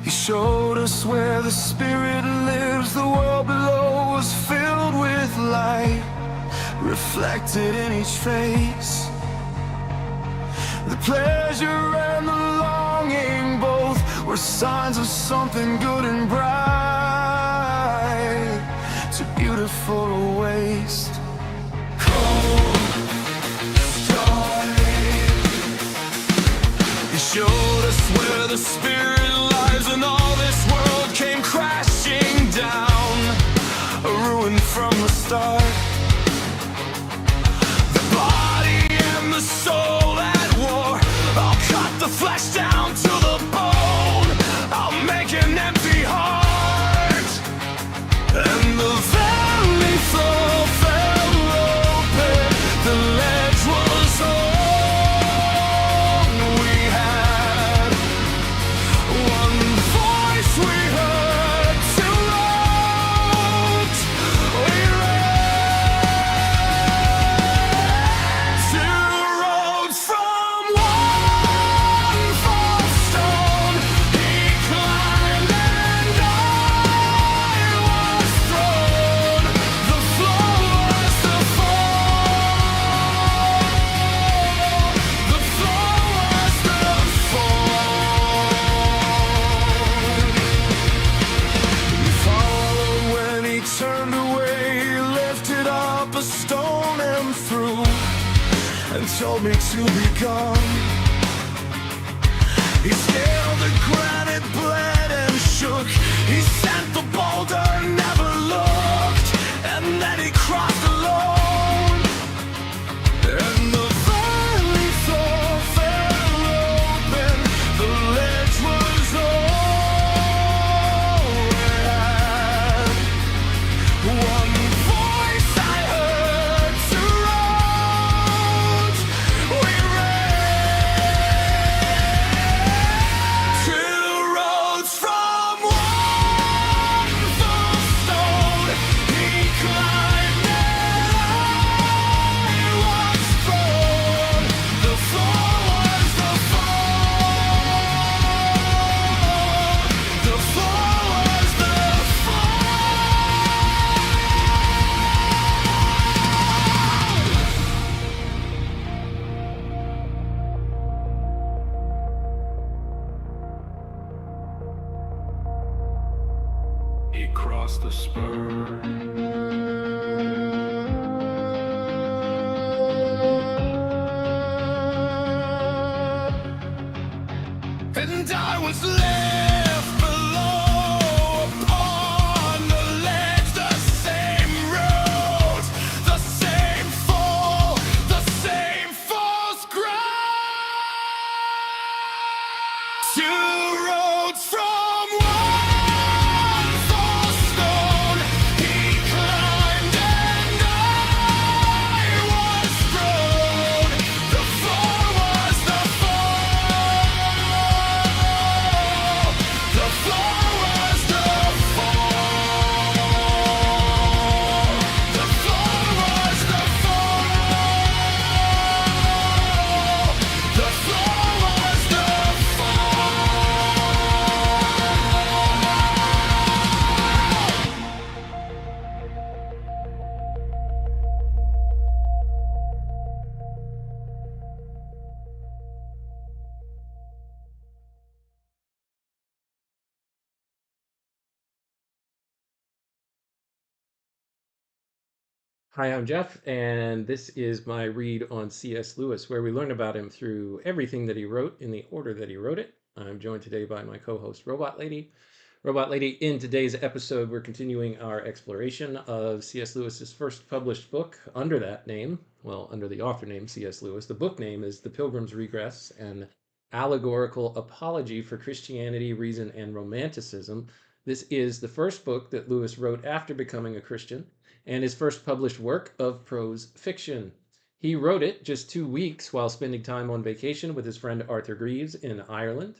He showed us where the spirit lives. The world below was filled with light, reflected in each face. The pleasure and the longing both were signs of something good and bright, too beautiful to waste. He showed us where the spirit lies, and all this world came crashing down, a ruin from the start. The body and the soul at war. I'll cut the flesh down to the bone. I'll make an empty heart, and the valley floor fell open. The ledge was on. We had one voice we heard, two roads we read. Two roads from one false stone. He climbed and I was thrown. The floor was the fall. The floor was the fall. We followed when he turned away. He lifted up a stone and threw, and told me to be gone. He scaled the granite, bled and shook. He sent the boulder, never looked, and then he crossed alone. And the valley floor fell open. The ledge was all we had. One voice I heard, two roads we read. Two roads from one full stone. He climbed and I was thrown. The floor was the fall. The floor was the fall. He crossed the spur. And I was left below upon the ledge, the same road, the same fall, the same false ground. Two roads from one false stone. He climbed and I was thrown. The floor was the fall. The floor was the fall. The floor was the fall. The floor was the Hi, I'm Jeff, and this is my read on C.S. Lewis, where we learn about him through everything that he wrote in the order that he wrote it. I'm joined today by my co-host, Robot Lady. Robot Lady, in today's episode, we're continuing our exploration of C.S. Lewis's first published book under that name, well, under the author name C.S. Lewis. The book name is The Pilgrim's Regress, and Allegorical Apology for Christianity, Reason and Romanticism. This is the first book that Lewis wrote after becoming a Christian and his first published work of prose fiction. He wrote it just 2 weeks while spending time on vacation with his friend Arthur Greeves in Ireland.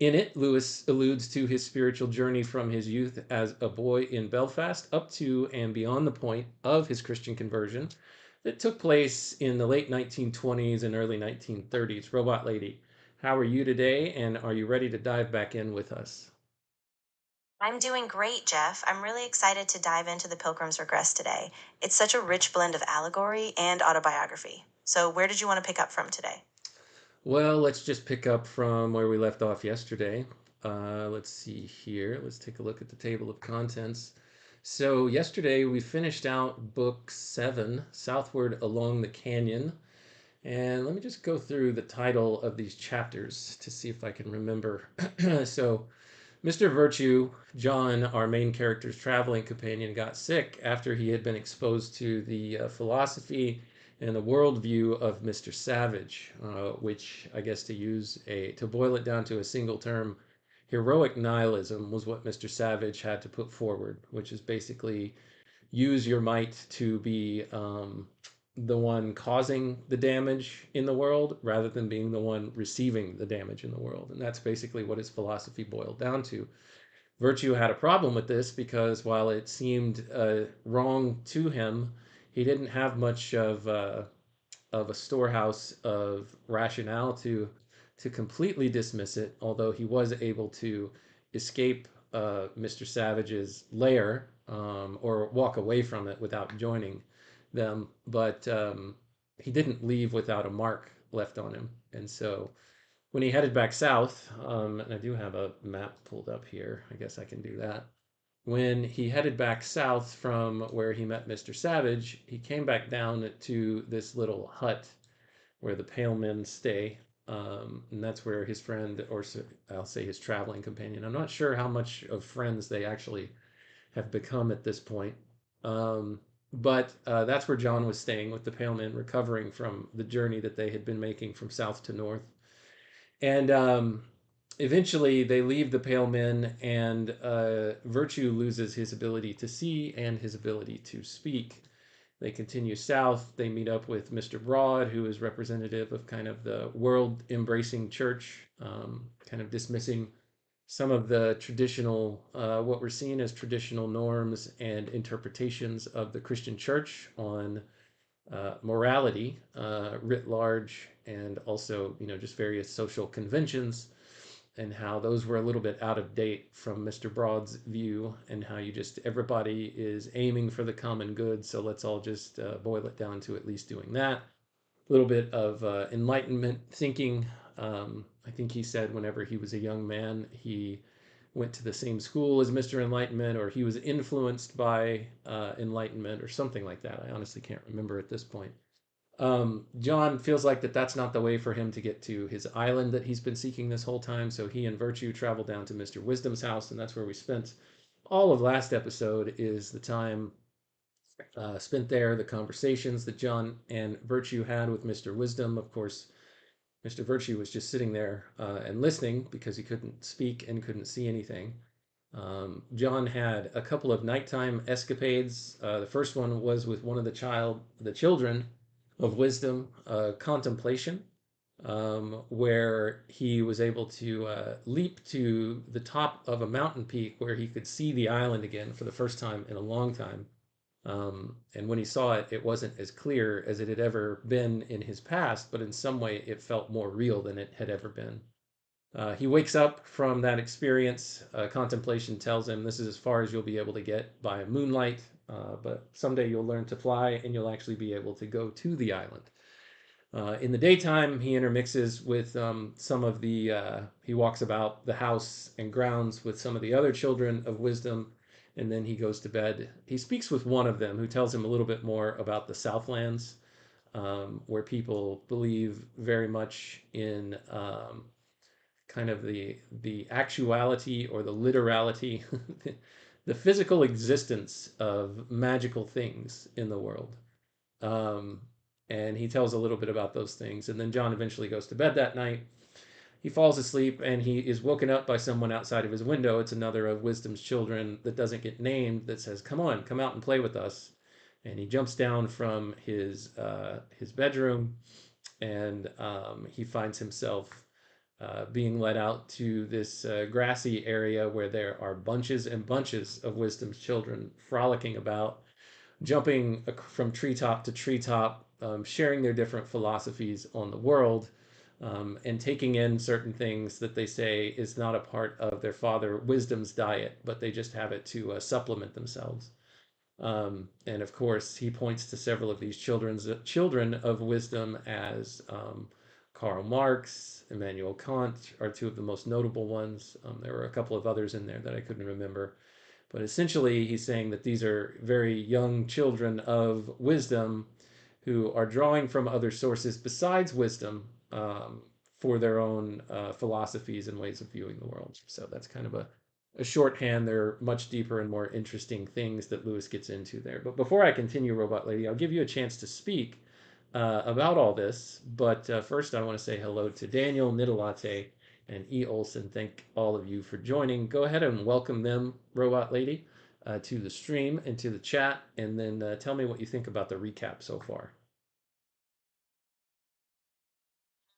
In it, Lewis alludes to his spiritual journey from his youth as a boy in Belfast up to and beyond the point of his Christian conversion that took place in the late 1920s and early 1930s. Robot Lady, how are you today, and are you ready to dive back in with us? I'm doing great, Jeff. I'm really excited to dive into the Pilgrim's Regress today. It's such a rich blend of allegory and autobiography. So, where did you want to pick up from today? Well, let's just pick up from where we left off yesterday. Let's see here. Let's take a look at the table of contents. So, yesterday we finished out book 7, Southward Along the Canyon. And let me just go through the title of these chapters to see if I can remember. So, Mr. Virtue, John, our main character's traveling companion, got sick after he had been exposed to the philosophy and the worldview of Mr. Savage, which I guess to boil it down to a single term, heroic nihilism was what Mr. Savage had to put forward, which is basically use your might to be the one causing the damage in the world rather than being the one receiving the damage in the world. And that's basically what his philosophy boiled down to. Virtue had a problem with this because while it seemed wrong to him, he didn't have much of a storehouse of rationale to completely dismiss it, although he was able to escape Mr. Savage's lair or walk away from it without joining them. But he didn't leave without a mark left on him. And so when he headed back south, and I do have a map pulled up here, I guess I can do that. When he headed back south from where he met Mr. Savage, he came back down to this little hut where the pale men stay. And that's where his friend, or I'll say his traveling companion, I'm not sure how much of friends they actually have become at this point. But that's where John was staying with the pale men, recovering from the journey that they had been making from south to north. And eventually they leave the pale men, and Virtue loses his ability to see and his ability to speak. They continue south. They meet up with Mr. Broad, who is representative of kind of the world embracing church, kind of dismissing some of the traditional, what we're seeing as traditional norms and interpretations of the Christian church on morality writ large, and also, just various social conventions, and how those were a little bit out of date from Mr. Broad's view, and how everybody is aiming for the common good, so let's all just boil it down to at least doing that. A little bit of Enlightenment thinking. I think he said whenever he was a young man, he went to the same school as Mr. Enlightenment, or he was influenced by Enlightenment, or something like that. I honestly can't remember at this point. John feels like that's not the way for him to get to his island that he's been seeking this whole time. So he and Virtue travel down to Mr. Wisdom's house, and that's where we spent all of last episode. Is the time spent there, the conversations that John and Virtue had with Mr. Wisdom. Of course, Mr. Virtue was just sitting there and listening because he couldn't speak and couldn't see anything. John had a couple of nighttime escapades. The first one was with one of the children of wisdom, contemplation, where he was able to leap to the top of a mountain peak where he could see the island again for the first time in a long time. And when he saw it, it wasn't as clear as it had ever been in his past, but in some way it felt more real than it had ever been. He wakes up from that experience. Contemplation tells him this is as far as you'll be able to get by moonlight, but someday you'll learn to fly and you'll actually be able to go to the island. In the daytime, he intermixes with he walks about the house and grounds with some of the other children of wisdom, and then he goes to bed. He speaks with one of them who tells him a little bit more about the Southlands, where people believe very much in kind of the actuality or the literality, the physical existence of magical things in the world. Um, and he tells a little bit about those things. And then John eventually goes to bed that night. he falls asleep and he is woken up by someone outside of his window. It's another of Wisdom's children that doesn't get named that says, "Come on, come out and play with us." And he jumps down from his bedroom, and he finds himself being led out to this grassy area where there are bunches and bunches of Wisdom's children frolicking about, jumping from treetop to treetop, sharing their different philosophies on the world, and taking in certain things that they say is not a part of their father Wisdom's diet, but they just have it to supplement themselves. And of course, he points to several of these children of wisdom as Karl Marx, Immanuel Kant are two of the most notable ones. There were a couple of others in there that I couldn't remember. But essentially, he's saying that these are very young children of wisdom who are drawing from other sources besides wisdom, for their own philosophies and ways of viewing the world. So that's kind of a shorthand. There are much deeper and more interesting things that Lewis gets into there. But before I continue, Robot Lady, I'll give you a chance to speak about all this. But first, I want to say hello to Daniel, Nidalate, and E. Olson. Thank all of you for joining. Go ahead and welcome them, Robot Lady, to the stream and to the chat, and then tell me what you think about the recap so far.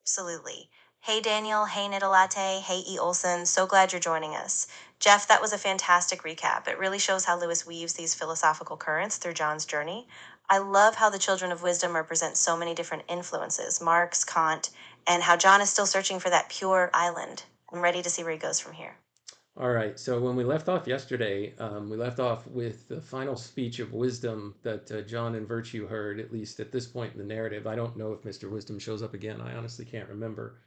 Absolutely. Hey, Daniel. Hey, Nidalate. Hey, E. Olson. So glad you're joining us. Jeff, that was a fantastic recap. It really shows how Lewis weaves these philosophical currents through John's journey. I love how the children of wisdom represent so many different influences, Marx, Kant, and how John is still searching for that pure island. I'm ready to see where he goes from here. All right, so when we left off yesterday, we left off with the final speech of wisdom that John and Virtue heard, at least at this point in the narrative. I don't know if Mr. Wisdom shows up again. I honestly can't remember.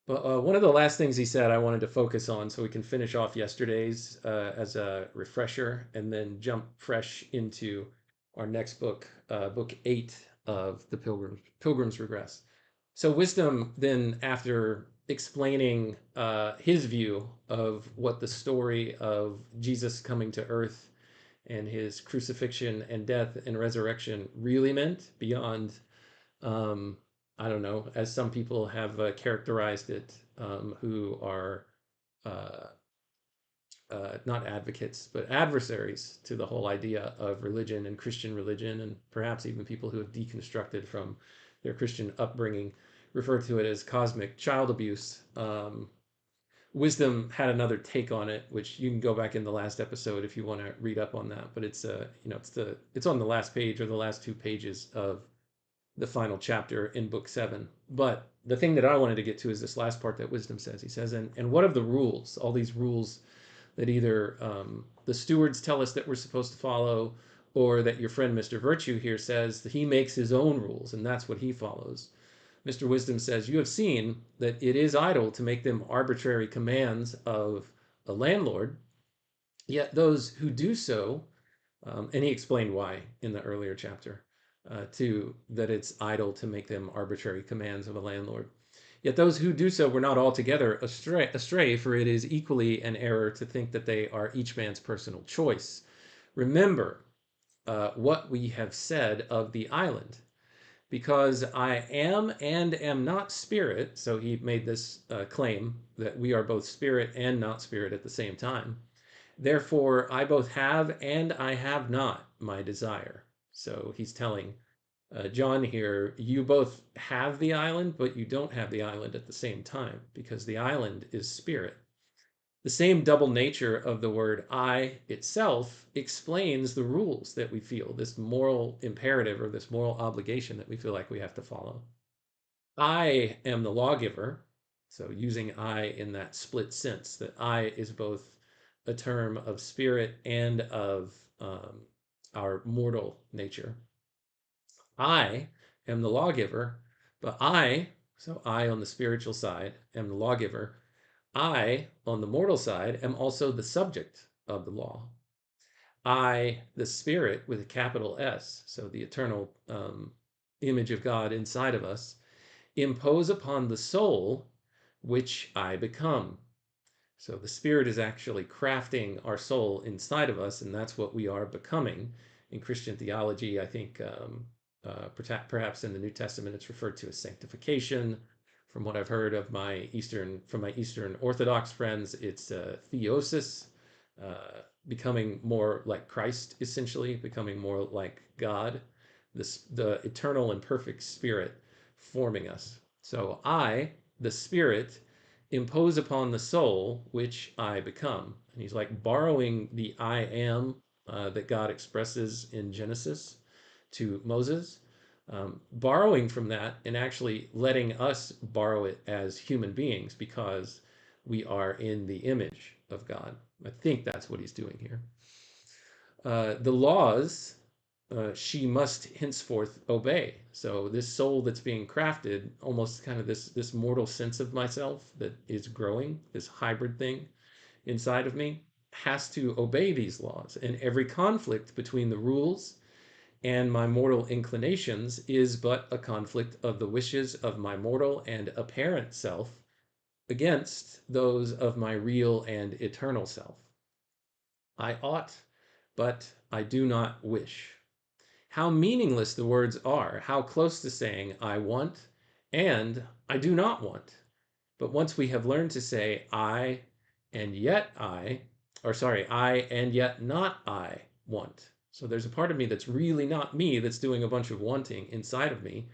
But one of the last things he said I wanted to focus on so we can finish off yesterday's as a refresher and then jump fresh into our next book, book 8 of the Pilgrim's Regress. So Wisdom then, after explaining his view of what the story of Jesus coming to earth and his crucifixion and death and resurrection really meant beyond, I don't know, as some people have characterized it, who are uh, not advocates, but adversaries to the whole idea of religion and Christian religion, and perhaps even people who have deconstructed from their Christian upbringing, refer to it as cosmic child abuse. Wisdom had another take on it, which you can go back in the last episode if you want to read up on that. But it's it's on the last page or the last 2 pages of the final chapter in book 7. But the thing that I wanted to get to is this last part that Wisdom says. He says, and what of the rules? All these rules that either the stewards tell us that we're supposed to follow, or that your friend Mr. Virtue here says that he makes his own rules and that's what he follows. Mr. Wisdom says, you have seen that it is idle to make them arbitrary commands of a landlord, yet those who do so, and he explained why in the earlier chapter, that it's idle to make them arbitrary commands of a landlord. Yet those who do so were not altogether astray, for it is equally an error to think that they are each man's personal choice. Remember what we have said of the island. Because I am and am not spirit, so he made this claim that we are both spirit and not spirit at the same time. Therefore, I both have and I have not my desire. So he's telling John here, you both have the island, but you don't have the island at the same time, because the island is spirit. The same double nature of the word I itself explains the rules that we feel, this moral imperative or this moral obligation that we feel like we have to follow. I am the lawgiver, so using I in that split sense, that I is both a term of spirit and of our mortal nature. I am the lawgiver, but so I on the spiritual side am the lawgiver. I, on the mortal side, am also the subject of the law. I, the spirit with a capital S, so the eternal image of God inside of us, impose upon the soul which I become. So the spirit is actually crafting our soul inside of us, and that's what we are becoming. In Christian theology, I think perhaps in the New Testament it's referred to as sanctification. From what I've heard of from my Eastern Orthodox friends, it's theosis, becoming more like Christ, essentially, becoming more like God, the eternal and perfect Spirit forming us. So I, the Spirit, impose upon the soul, which I become. And he's like borrowing the I am that God expresses in Genesis to Moses, borrowing from that and actually letting us borrow it as human beings because we are in the image of God. I think that's what he's doing here. The laws she must henceforth obey. So this soul that's being crafted, almost kind of this mortal sense of myself that is growing, this hybrid thing inside of me, has to obey these laws. And every conflict between the rules and my mortal inclinations is but a conflict of the wishes of my mortal and apparent self against those of my real and eternal self. I ought, but I do not wish. How meaningless the words are, how close to saying I want and I do not want. But once we have learned to say I and yet I and yet not I want. So there's a part of me that's really not me that's doing a bunch of wanting inside of me.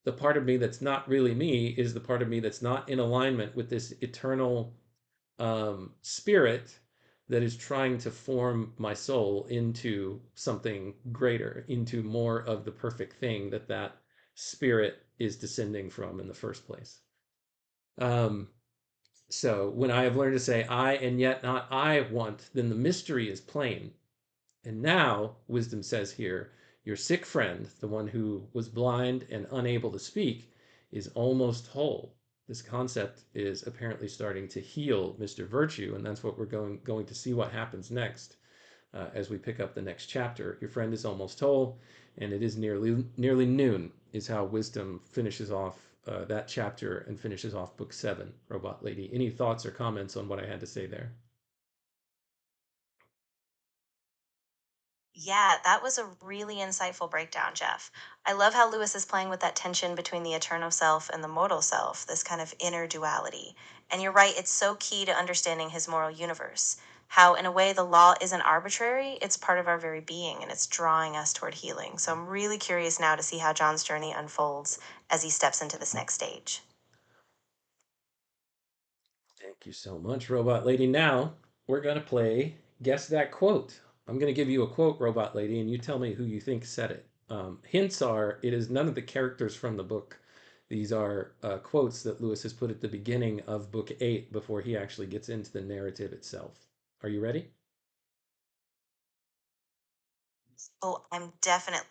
The part of me that's not really me is the part of me that's not in alignment with this eternal spirit that is trying to form my soul into something greater, into more of the perfect thing that spirit is descending from in the first place. So when I have learned to say I and yet not I want, then the mystery is plain. And now, wisdom says here, your sick friend, the one who was blind and unable to speak, is almost whole. This concept is apparently starting to heal Mr. Virtue, and that's what we're going to see what happens next as we pick up the next chapter. Your friend is almost whole, and it is nearly noon, is how wisdom finishes off that chapter and finishes off book 7, Robot Lady. Any thoughts or comments on what I had to say there? Yeah, that was a really insightful breakdown, Jeff. I love how Lewis is playing with that tension between the eternal self and the mortal self, this kind of inner duality. And you're right, it's so key to understanding his moral universe. How, in a way, the law isn't arbitrary, it's part of our very being and it's drawing us toward healing. So I'm really curious now to see how John's journey unfolds as he steps into this next stage. Thank you so much, Robot Lady. Now we're going to play Guess That Quote. I'm going to give you a quote, Robot Lady, and you tell me who you think said it. Hints are it is none of the characters from the book. These are quotes that Lewis has put at the beginning of book 8 before he actually gets into the narrative itself. Are you ready? Oh, I'm definitely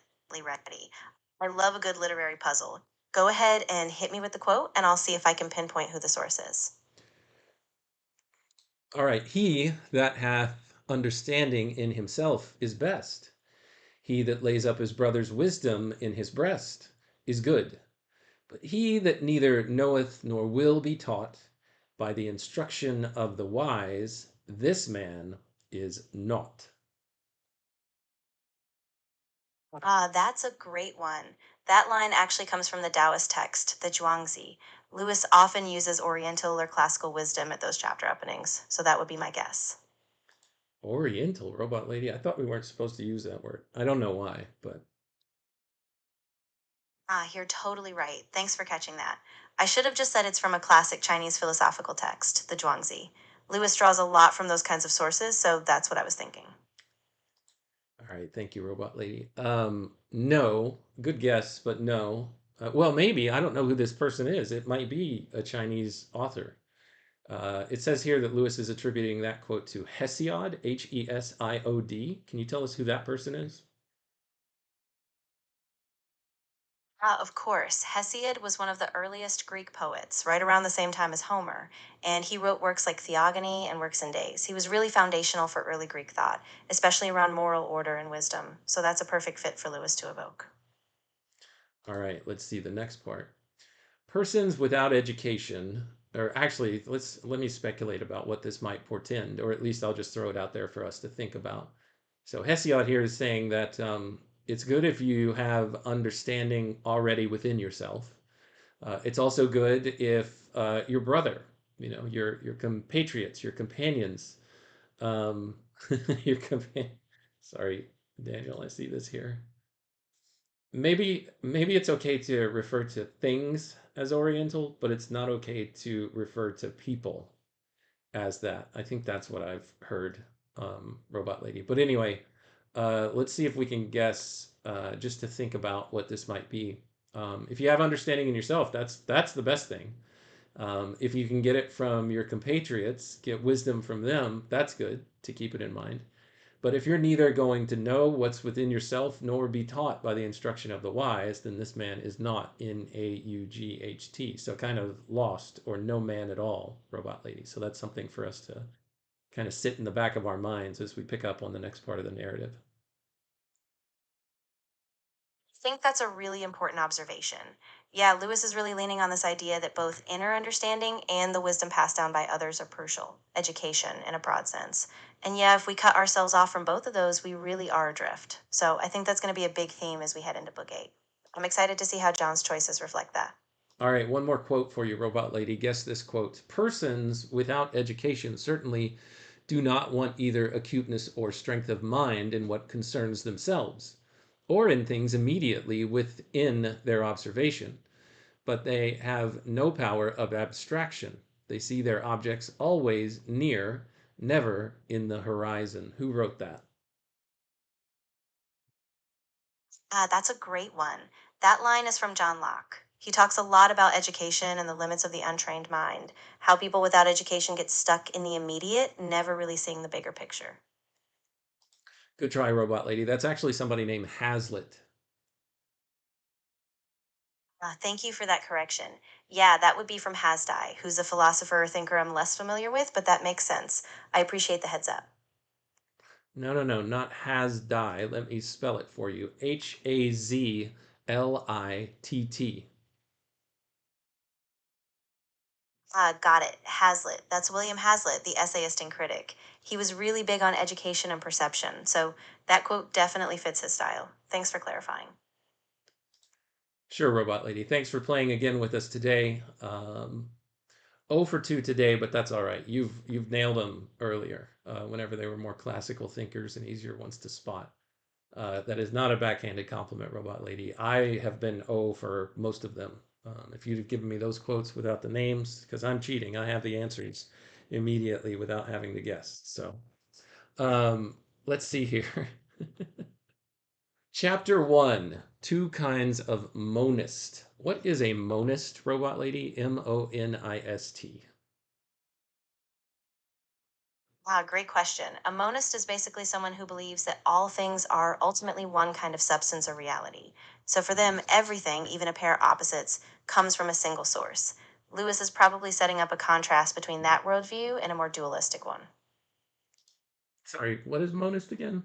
ready. I love a good literary puzzle. Go ahead and hit me with the quote, and I'll see if I can pinpoint who the source is. All right. He that hath understanding in himself is best. He that lays up his brother's wisdom in his breast is good. But he that neither knoweth nor will be taught by the instruction of the wise, this man is naught. Ah, that's a great one. That line actually comes from the Taoist text, the Zhuangzi. Lewis often uses Oriental or classical wisdom at those chapter openings, so that would be my guess. Oriental, Robot Lady. I thought we weren't supposed to use that word. I don't know why, but Ah, you're totally right. Thanks for catching that. I should have just said it's from a classic Chinese philosophical text, the Zhuangzi. Lewis draws a lot from those kinds of sources, so that's what I was thinking. all right. Thank you, Robot Lady. No, good guess, but no. Well, maybe. I don't know who this person is. It might be a Chinese author. It says here that Lewis is attributing that quote to Hesiod, Hesiod. Can you tell us who that person is? Of course, Hesiod was one of the earliest Greek poets, right around the same time as Homer, and he wrote works like Theogony and Works and Days. He was really foundational for early Greek thought, especially around moral order and wisdom, so that's a perfect fit for Lewis to evoke. All right, let's see the next part. Persons without education, or actually, let me speculate about what this might portend, or at least I'll just throw it out there for us to think about. So Hesiod here is saying that it's good if you have understanding already within yourself. It's also good if your brother, your compatriots, your companions, um, your compan. Sorry, Daniel, I see this here. Maybe it's okay to refer to things as Oriental, but it's not okay to refer to people as that. I think that's what I've heard, Robot Lady. But anyway, let's see if we can guess, just to think about what this might be. If you have understanding in yourself, that's the best thing. If you can get it from your compatriots, get wisdom from them, that's good to keep it in mind. But if you're neither going to know what's within yourself nor be taught by the instruction of the wise, then this man is not in AUGHT. So kind of lost or no man at all, Robot Lady. So that's something for us to kind of sit in the back of our minds as we pick up on the next part of the narrative. I think that's a really important observation. Yeah, Lewis is really leaning on this idea that both inner understanding and the wisdom passed down by others are crucial, education in a broad sense. And yeah, if we cut ourselves off from both of those, we really are adrift. So I think that's going to be a big theme as we head into Book 8. I'm excited to see how John's choices reflect that. All right, one more quote for you, Robot Lady. Guess this quote. Persons without education certainly do not want either acuteness or strength of mind in what concerns themselves, or in things immediately within their observation, but they have no power of abstraction. They see their objects always near, never in the horizon. Who wrote that? That's a great one. That line is from John Locke. He talks a lot about education and the limits of the untrained mind, how people without education get stuck in the immediate, never really seeing the bigger picture. Good try, Robot Lady. That's actually somebody named Hazlitt. Thank you for that correction. Yeah, that would be from Hasdai, who's a philosopher or thinker I'm less familiar with, but that makes sense. I appreciate the heads up. No, no, no, not has die. Let me spell it for you. Hazlitt. Got it. Hazlitt. That's William Hazlitt, the essayist and critic. He was really big on education and perception, so that quote definitely fits his style. Thanks for clarifying. Sure, Robot Lady. Thanks for playing again with us today. 0 for 2 today, but that's all right. You've nailed them earlier, whenever they were more classical thinkers and easier ones to spot. That is not a backhanded compliment, Robot Lady. I have been 0 for most of them. If you'd have given me those quotes without the names, because I'm cheating, I have the answers immediately without having to guess. So let's see here. Chapter 1, Two Kinds of Monist. What is a monist, Robot Lady? Monist. Wow, great question. A monist is basically someone who believes that all things are ultimately one kind of substance or reality. So for them, everything, even a pair of opposites, comes from a single source. Lewis is probably setting up a contrast between that worldview and a more dualistic one. Sorry, what is monist again?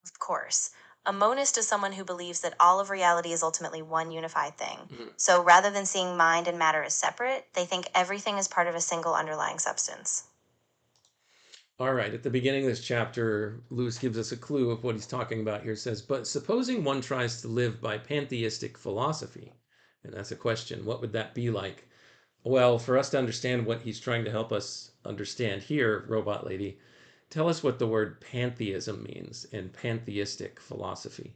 Of course. A monist is someone who believes that all of reality is ultimately one unified thing. Mhm. So rather than seeing mind and matter as separate, they think everything is part of a single underlying substance. All right, at the beginning of this chapter, Lewis gives us a clue of what he's talking about here. It says, but supposing one tries to live by pantheistic philosophy, and that's a question, what would that be like? Well, for us to understand what he's trying to help us understand here, Robot Lady, tell us what the word pantheism means in pantheistic philosophy.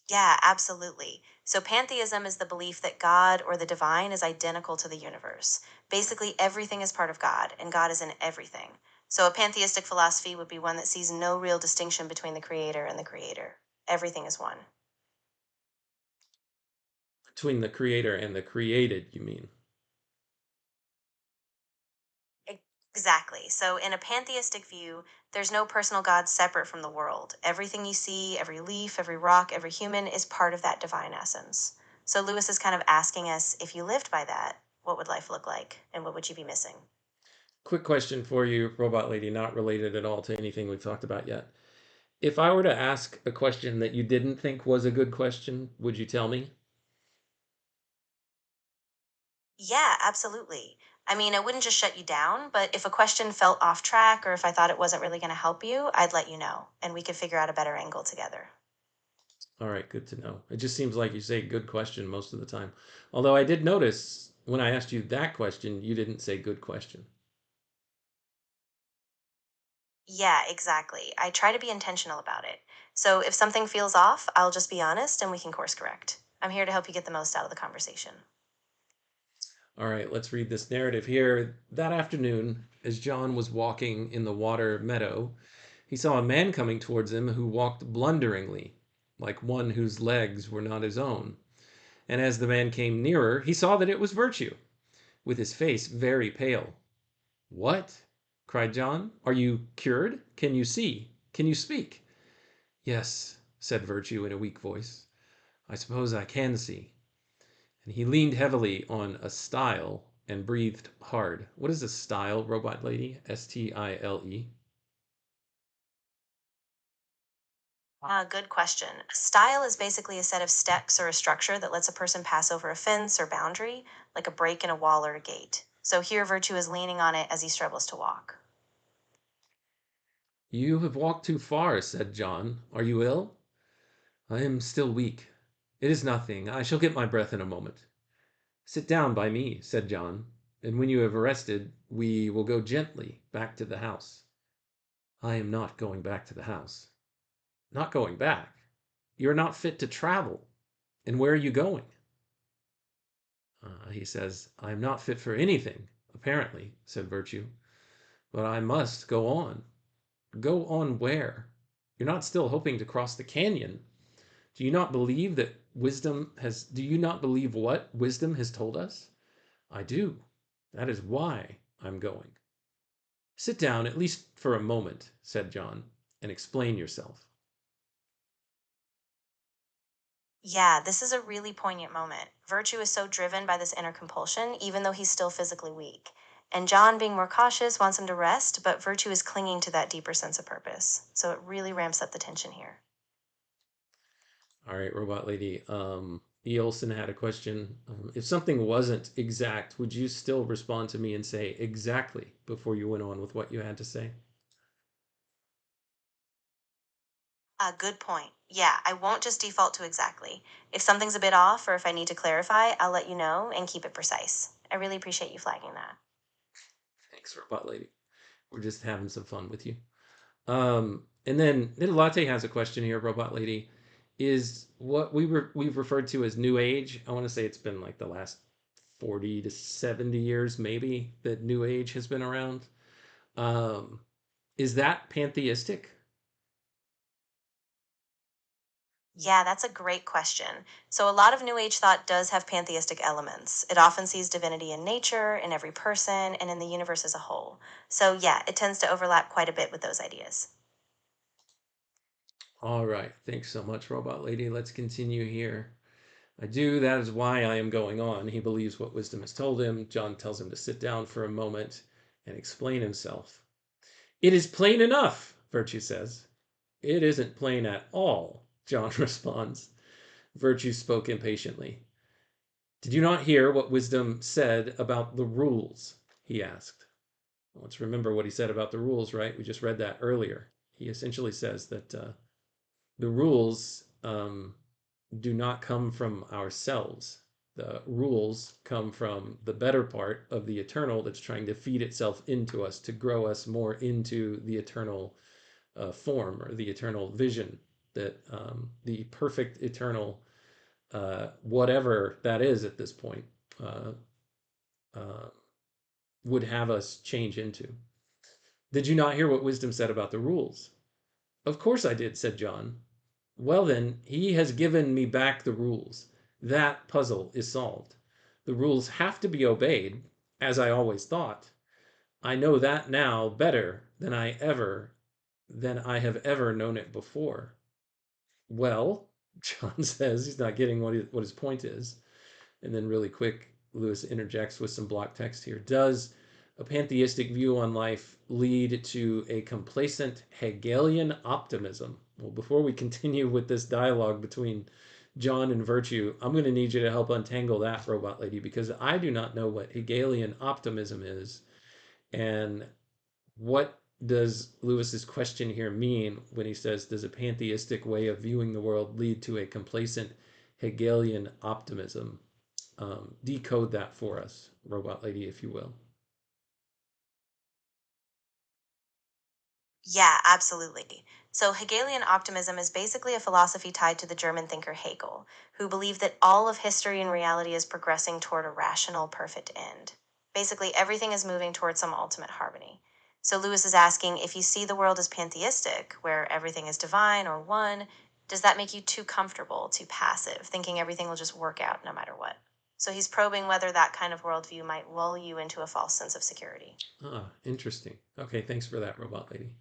Yeah, absolutely. So pantheism is the belief that God or the divine is identical to the universe. Basically, everything is part of God, and God is in everything. So a pantheistic philosophy would be one that sees no real distinction between the creator and the creator. Everything is one. Between the creator and the created, you mean? Exactly. So, in a pantheistic view, there's no personal God separate from the world. Everything you see, every leaf, every rock, every human is part of that divine essence. So, Lewis is kind of asking us if you lived by that, what would life look like? And what would you be missing? Quick question for you, Robot Lady, not related at all to anything we've talked about yet. If I were to ask a question that you didn't think was a good question, would you tell me? Yeah, absolutely. I mean, I wouldn't just shut you down, but if a question felt off track or if I thought it wasn't really going to help you, I'd let you know and we could figure out a better angle together. All right, good to know. It just seems like you say good question most of the time. Although I did notice when I asked you that question, you didn't say good question. Yeah, exactly. I try to be intentional about it. So if something feels off, I'll just be honest and we can course correct. I'm here to help you get the most out of the conversation. All right, let's read this narrative here. That afternoon, as John was walking in the water meadow, he saw a man coming towards him who walked blunderingly, like one whose legs were not his own. And as the man came nearer, he saw that it was Virtue, with his face very pale. "What?" cried John. "Are you cured? Can you see? Can you speak?" "Yes," said Virtue in a weak voice. "I suppose I can see." And he leaned heavily on a stile and breathed hard. What is a stile, robot lady? Stile. Good question. A style is basically a set of steps or a structure that lets a person pass over a fence or boundary, like a break in a wall or a gate. So here, Virtue is leaning on it as he struggles to walk. "You have walked too far," said John. "Are you ill?" "I am still weak. It is nothing. I shall get my breath in a moment." "Sit down by me," said John, "and when you have rested, we will go gently back to the house." "I am not going back to the house." "Not going back? You are not fit to travel. And where are you going?" He says, "I am not fit for anything, apparently," said Virtue. "But I must go on." "Go on where? You're not still hoping to cross the canyon. Do you not believe do you not believe what wisdom has told us?" "I do. That is why I'm going." "Sit down, at least for a moment," said John, "and explain yourself." Yeah, this is a really poignant moment. Virtue is so driven by this inner compulsion, even though he's still physically weak. And John, being more cautious, wants him to rest, but Virtue is clinging to that deeper sense of purpose. So it really ramps up the tension here. All right, robot lady. E. Olson had a question. If something wasn't exact, would you still respond to me and say exactly before you went on with what you had to say? Good point. Yeah, I won't just default to exactly. If something's a bit off or if I need to clarify, I'll let you know and keep it precise. I really appreciate you flagging that. Thanks, robot lady. We're just having some fun with you. And then Little Latte has a question here, robot lady. Is what we've referred to as New Age? I want to say it's been like the last 40 to 70 years, maybe, that New Age has been around. Um, is that pantheistic? Yeah, that's a great question. So, a lot of New Age thought does have pantheistic elements. It often sees divinity in nature, in every person, and in the universe as a whole. So, yeah, it tends to overlap quite a bit with those ideas. All right. Thanks so much, robot lady. Let's continue here. "I do. That is why I am going on." He believes what wisdom has told him. John tells him to sit down for a moment and explain himself. "It is plain enough," Virtue says. "It isn't plain at all," John responds. Virtue spoke impatiently. "Did you not hear what wisdom said about the rules?" he asked. Let's remember what he said about the rules, right? We just read that earlier. He essentially says that the rules do not come from ourselves. The rules come from the better part of the eternal that's trying to feed itself into us to grow us more into the eternal form or the eternal vision that the perfect eternal, whatever that is at this point, uh, uh, would have us change into. "Did you not hear what wisdom said about the rules?" "Of course I did," said John. "Well, then, he has given me back the rules. That puzzle is solved. The rules have to be obeyed, as I always thought. I know that now better than I have ever known it before." "Well," John says, he's not getting what his point is. And then really quick, Lewis interjects with some block text here. "Does a pantheistic view on life lead to a complacent Hegelian optimism?" Well, before we continue with this dialogue between John and Virtue, I'm going to need you to help untangle that, robot lady, because I do not know what Hegelian optimism is and what does Lewis's question here mean when he says, does a pantheistic way of viewing the world lead to a complacent Hegelian optimism? Decode that for us, Robot Lady, if you will. Yeah, absolutely. So Hegelian optimism is basically a philosophy tied to the German thinker Hegel, who believed that all of history and reality is progressing toward a rational, perfect end. Basically, everything is moving towards some ultimate harmony. So Lewis is asking, if you see the world as pantheistic, where everything is divine or one, does that make you too comfortable, too passive, thinking everything will just work out no matter what? So he's probing whether that kind of worldview might lull you into a false sense of security. Ah, interesting. Okay, thanks for that, Robot Lady.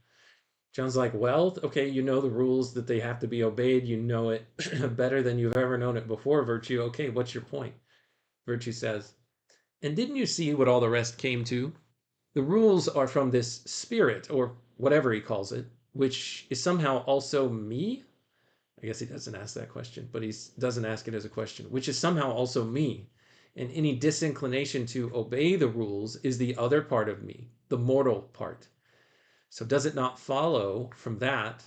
John's like, well, okay, you know the rules that they have to be obeyed. You know it better than you've ever known it before, Virtue. Okay, what's your point? Virtue says, and didn't you see what all the rest came to? The rules are from this spirit, or whatever he calls it, which is somehow also me. I guess he doesn't ask that question, but he doesn't ask it as a question, which is somehow also me. And any disinclination to obey the rules is the other part of me, the mortal part. So does it not follow from that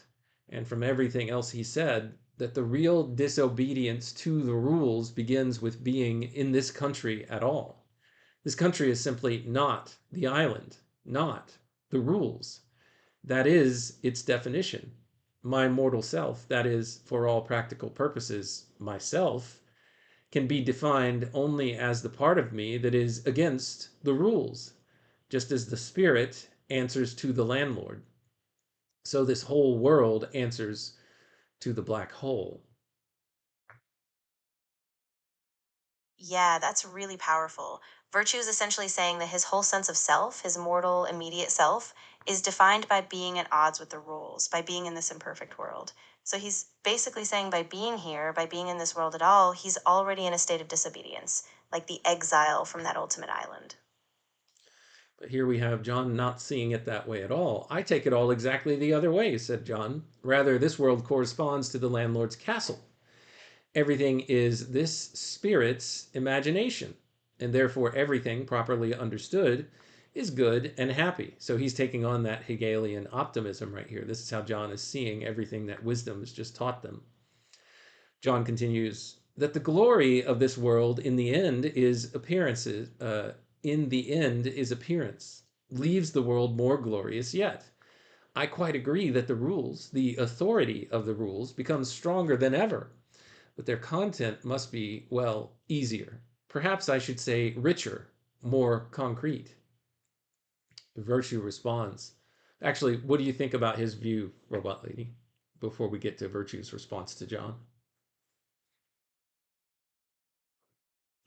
and from everything else he said that the real disobedience to the rules begins with being in this country at all? This country is simply not the island, not the rules. That is its definition. My mortal self, that is, for all practical purposes, myself, can be defined only as the part of me that is against the rules, just as the spirit answers to the landlord. So this whole world answers to the black hole. Yeah, that's really powerful. Virtue is essentially saying that his whole sense of self, his mortal, immediate self, is defined by being at odds with the rules, by being in this imperfect world. So he's basically saying by being here, by being in this world at all, he's already in a state of disobedience, like the exile from that ultimate island. But here we have John not seeing it that way at all. I take it all exactly the other way, said John. Rather, this world corresponds to the landlord's castle. Everything is this spirit's imagination, and therefore everything, properly understood, is good and happy. So he's taking on that Hegelian optimism right here. This is how John is seeing everything that wisdom has just taught them. John continues that the glory of this world in the end is appearances. In the end is appearance, leaves the world more glorious yet. I quite agree that the rules, the authority of the rules, becomes stronger than ever, but their content must be, well, easier. Perhaps I should say richer, more concrete. Virtue responds. Actually, what do you think about his view, Robot Lady, before we get to Virtue's response to John?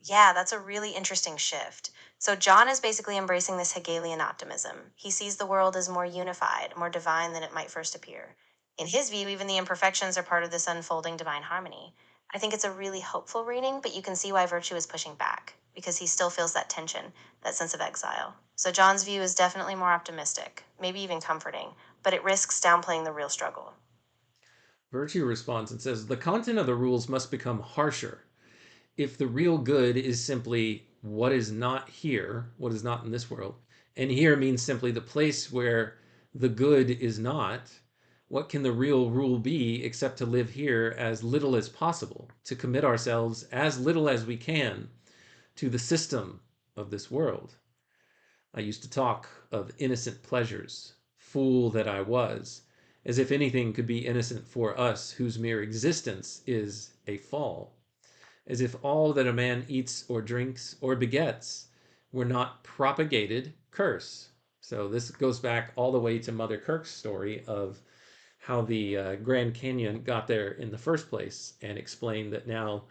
Yeah, that's a really interesting shift. So John is basically embracing this Hegelian optimism. He sees the world as more unified, more divine than it might first appear. In his view, even the imperfections are part of this unfolding divine harmony. I think it's a really hopeful reading, but you can see why Virtue is pushing back, because he still feels that tension, that sense of exile. So John's view is definitely more optimistic, maybe even comforting, but it risks downplaying the real struggle. Virtue responds and says the content of the rules must become harsher. If the real good is simply what is not here, what is not in this world, and here means simply the place where the good is not, what can the real rule be except to live here as little as possible, to commit ourselves as little as we can to the system of this world? I used to talk of innocent pleasures, fool that I was, as if anything could be innocent for us whose mere existence is a fall, as if all that a man eats or drinks or begets were not propagated curse. So this goes back all the way to Mother Kirk's story of how the Grand Canyon got there in the first place, and explained that now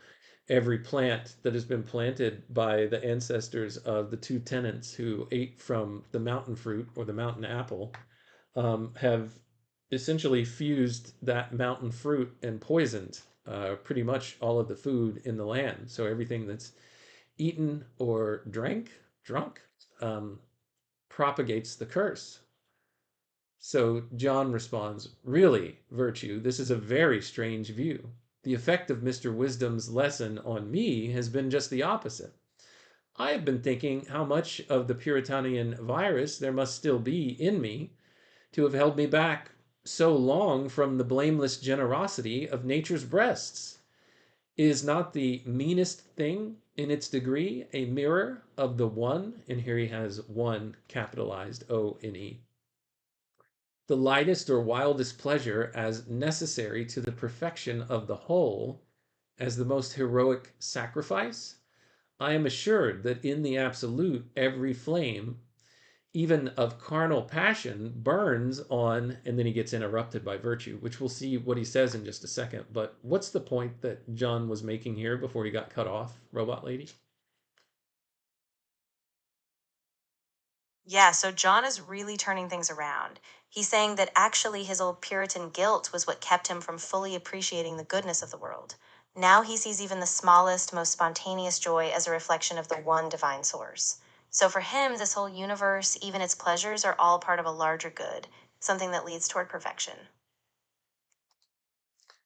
every plant that has been planted by the ancestors of the two tenants who ate from the mountain fruit or the mountain apple have essentially fused that mountain fruit and poisoned pretty much all of the food in the land. So everything that's eaten or drunk, um, propagates the curse. So John responds, really, Virtue, this is a very strange view. The effect of Mr. Wisdom's lesson on me has been just the opposite. I have been thinking how much of the Puritanian virus there must still be in me, to have held me back so long from the blameless generosity of nature's breasts? Is not the meanest thing in its degree a mirror of the one? And here he has one capitalized O-N-E. The lightest or wildest pleasure as necessary to the perfection of the whole, as the most heroic sacrifice? I am assured that in the absolute every flame, even of carnal passion, burns on, and then he gets interrupted by virtue, which we'll see what he says in just a second. But what's the point that John was making here before he got cut off, Robot Lady? Yeah, so John is really turning things around. He's saying that actually his old Puritan guilt was what kept him from fully appreciating the goodness of the world. Now he sees even the smallest, most spontaneous joy as a reflection of the one divine source. So for him, this whole universe, even its pleasures, are all part of a larger good, something that leads toward perfection.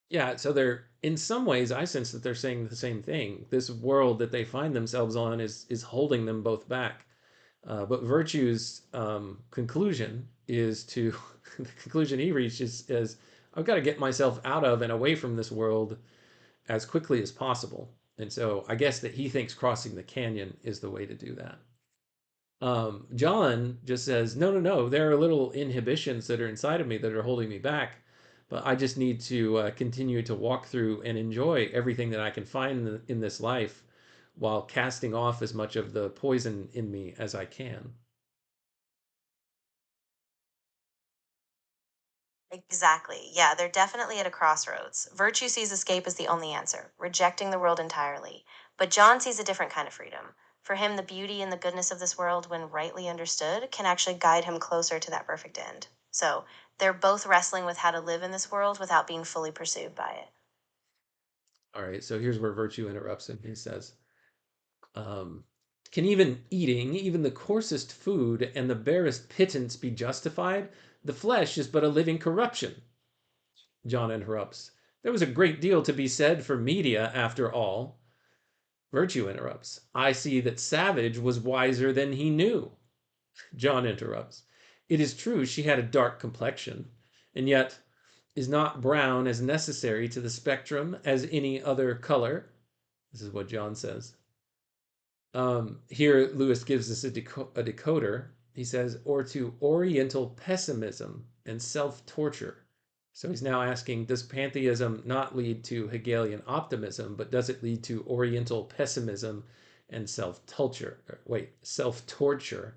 Yeah, so they're, in some ways, I sense that they're saying the same thing. This world that they find themselves on is holding them both back. But virtue's conclusion is to the conclusion he reached is I've got to get myself out of and away from this world as quickly as possible. And so I guess that he thinks crossing the canyon is the way to do that. John just says, no, no, no, there are little inhibitions that are inside of me that are holding me back, but I just need to continue to walk through and enjoy everything that I can find in this life while casting off as much of the poison in me as I can. Exactly. Yeah, they're definitely at a crossroads. Virtue sees escape as the only answer, rejecting the world entirely. But John sees a different kind of freedom. For him, the beauty and the goodness of this world, when rightly understood, can actually guide him closer to that perfect end. So they're both wrestling with how to live in this world without being fully pursued by it. All right, so here's where virtue interrupts him. He says, um, can even eating, even the coarsest food and the barest pittance be justified? The flesh is but a living corruption. John interrupts. There was a great deal to be said for media after all. Virtue interrupts. I see that Savage was wiser than he knew. John interrupts. It is true she had a dark complexion, and yet is not brown as necessary to the spectrum as any other color? This is what John says. Here, Lewis gives us a decoder. He says, or to oriental pessimism and self torture. So he's now asking, does pantheism not lead to Hegelian optimism, but does it lead to oriental pessimism and self torture? Wait, self torture.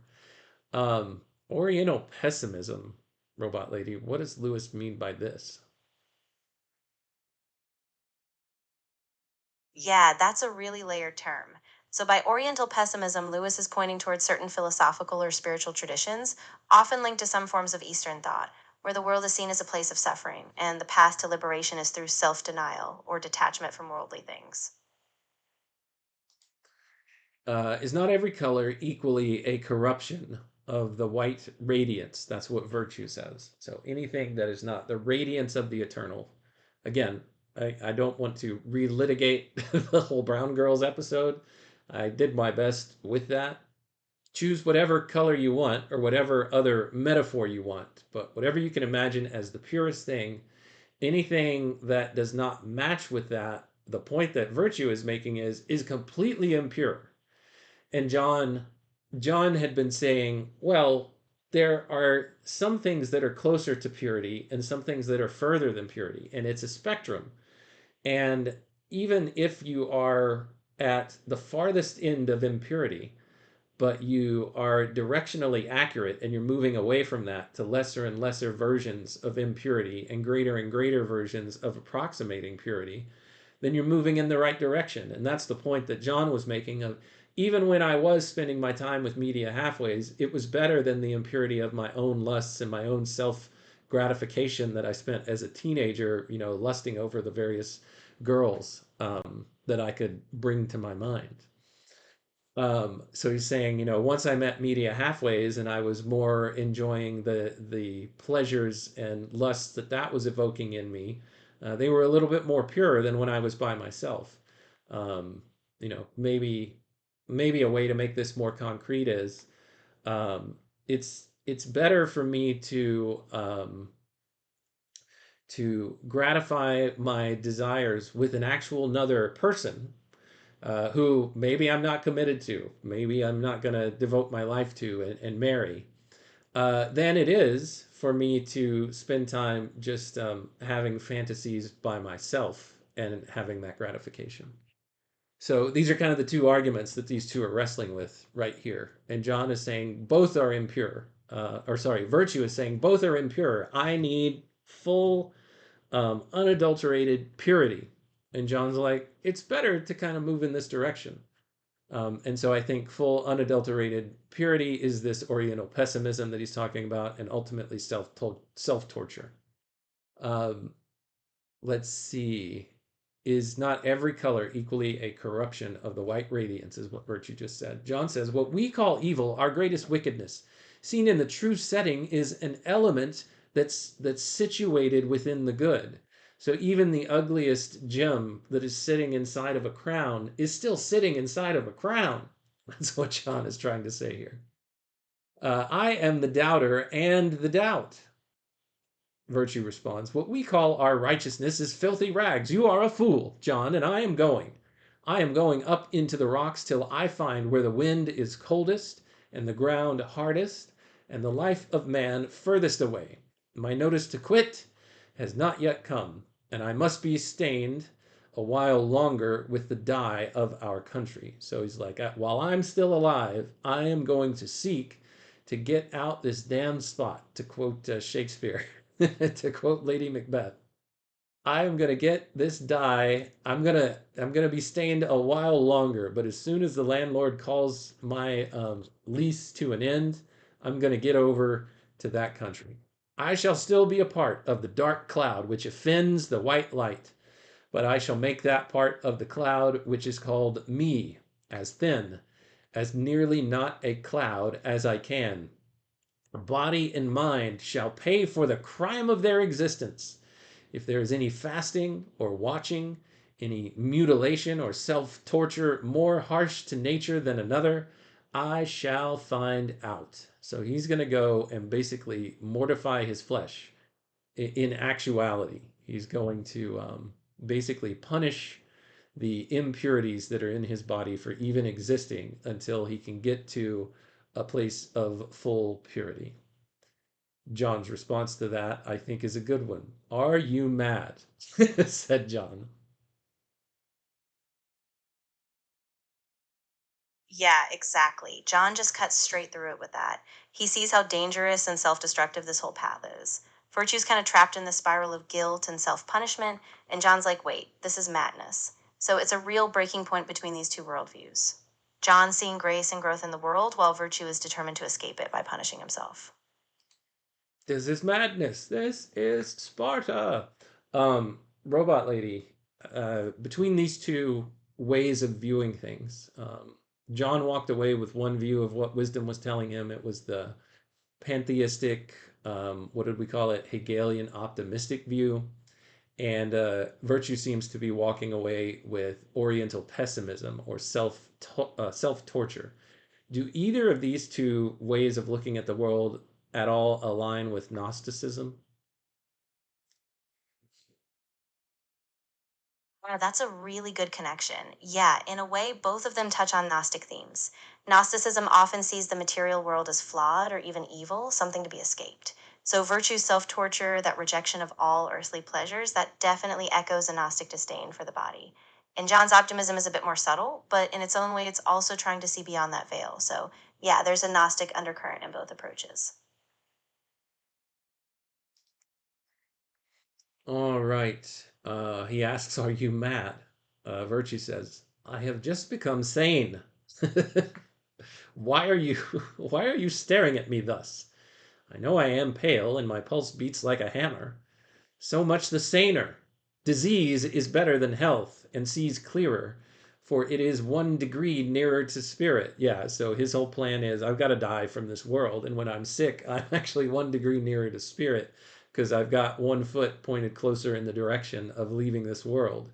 Oriental pessimism, Robot Lady. What does Lewis mean by this? Yeah, that's a really layered term. So, by Oriental pessimism, Lewis is pointing towards certain philosophical or spiritual traditions, often linked to some forms of Eastern thought, where the world is seen as a place of suffering, and the path to liberation is through self denial or detachment from worldly things. Is not every color equally a corruption of the white radiance? That's what virtue says. So anything that is not the radiance of the eternal. Again, I don't want to relitigate the whole Brown Girls episode. I did my best with that. Choose whatever color you want or whatever other metaphor you want, but whatever you can imagine as the purest thing, anything that does not match with that, the point that virtue is making is completely impure. And John had been saying, well, there are some things that are closer to purity and some things that are further than purity, and it's a spectrum. And even if you are at the farthest end of impurity, but you are directionally accurate and you're moving away from that to lesser and lesser versions of impurity and greater versions of approximating purity, then you're moving in the right direction. And that's the point that John was making of, even when I was spending my time with media halfways, it was better than the impurity of my own lusts and my own self gratification that I spent as a teenager, lusting over the various girls that I could bring to my mind. So he's saying, once I met media halfways and I was more enjoying the pleasures and lusts that was evoking in me, they were a little bit more pure than when I was by myself. Um, maybe a way to make this more concrete is, it's it's better for me to gratify my desires with an actual another person who maybe I'm not committed to, maybe I'm not going to devote my life to and marry, than it is for me to spend time just having fantasies by myself and having that gratification. So these are kind of the two arguments that these two are wrestling with right here. And John is saying both are impure. Or sorry, Virtue is saying both are impure. I need full, unadulterated purity. And John's like, it's better to kind of move in this direction. And so I think full unadulterated purity is this Oriental pessimism that he's talking about, and ultimately self torture. Um, let's see. Is not every color equally a corruption of the white radiance, is what Virtue just said. John says, what we call evil, our greatest wickedness, seen in the true setting, is an element that's situated within the good. So even the ugliest gem that is sitting inside of a crown is still sitting inside of a crown. That's what John is trying to say here. I am the doubter and the doubt. Virtue responds, what we call our righteousness is filthy rags. You are a fool, John, and I am going. I am going up into the rocks till I find where the wind is coldest and the ground hardest and the life of man furthest away. My notice to quit has not yet come, and I must be stained a while longer with the dye of our country. So he's like, while I'm still alive, I am going to seek to get out this damned spot, to quote Shakespeare. To quote Lady Macbeth, I am gonna get this dye. I'm gonna be stained a while longer, but as soon as the landlord calls my lease to an end, I'm gonna get over to that country. I shall still be a part of the dark cloud which offends the white light, but I shall make that part of the cloud which is called me as thin, as nearly not a cloud as I can. Body and mind shall pay for the crime of their existence. If there is any fasting or watching, any mutilation or self torture more harsh to nature than another, I shall find out. So he's going to go and basically mortify his flesh. In actuality, he's going to basically punish the impurities that are in his body for even existing until he can get to a place of full purity. John's response to that, I think, is a good one. Are you mad? said John. Yeah, exactly. John just cuts straight through it with that. He sees how dangerous and self destructive this whole path is. Virtue's kind of trapped in the spiral of guilt and self punishment, and John's like, wait, this is madness. So it's a real breaking point between these two worldviews. John seeing grace and growth in the world, while Virtue is determined to escape it by punishing himself. This is madness. This is Sparta. Robot Lady, between these two ways of viewing things, John walked away with one view of what wisdom was telling him. It was the pantheistic, what did we call it, Hegelian optimistic view. And Virtue seems to be walking away with Oriental pessimism or self torture. Do either of these two ways of looking at the world at all align with Gnosticism? Wow, that's a really good connection. Yeah, in a way, both of them touch on Gnostic themes. Gnosticism often sees the material world as flawed or even evil, something to be escaped. So, virtue, self torture, that rejection of all earthly pleasures, that definitely echoes a Gnostic disdain for the body. And John's optimism is a bit more subtle, but in its own way, it's also trying to see beyond that veil. So, yeah, there's a Gnostic undercurrent in both approaches. All right. He asks, "Are you mad?" Virtue says, "I have just become sane." Why are you why are you staring at me thus? I know I am pale and my pulse beats like a hammer. So much the saner. Disease is better than health and sees clearer, for it is 1 degree nearer to spirit. Yeah, so his whole plan is I've got to die from this world, and when I'm sick, I'm actually 1 degree nearer to spirit because I've got 1 foot pointed closer in the direction of leaving this world.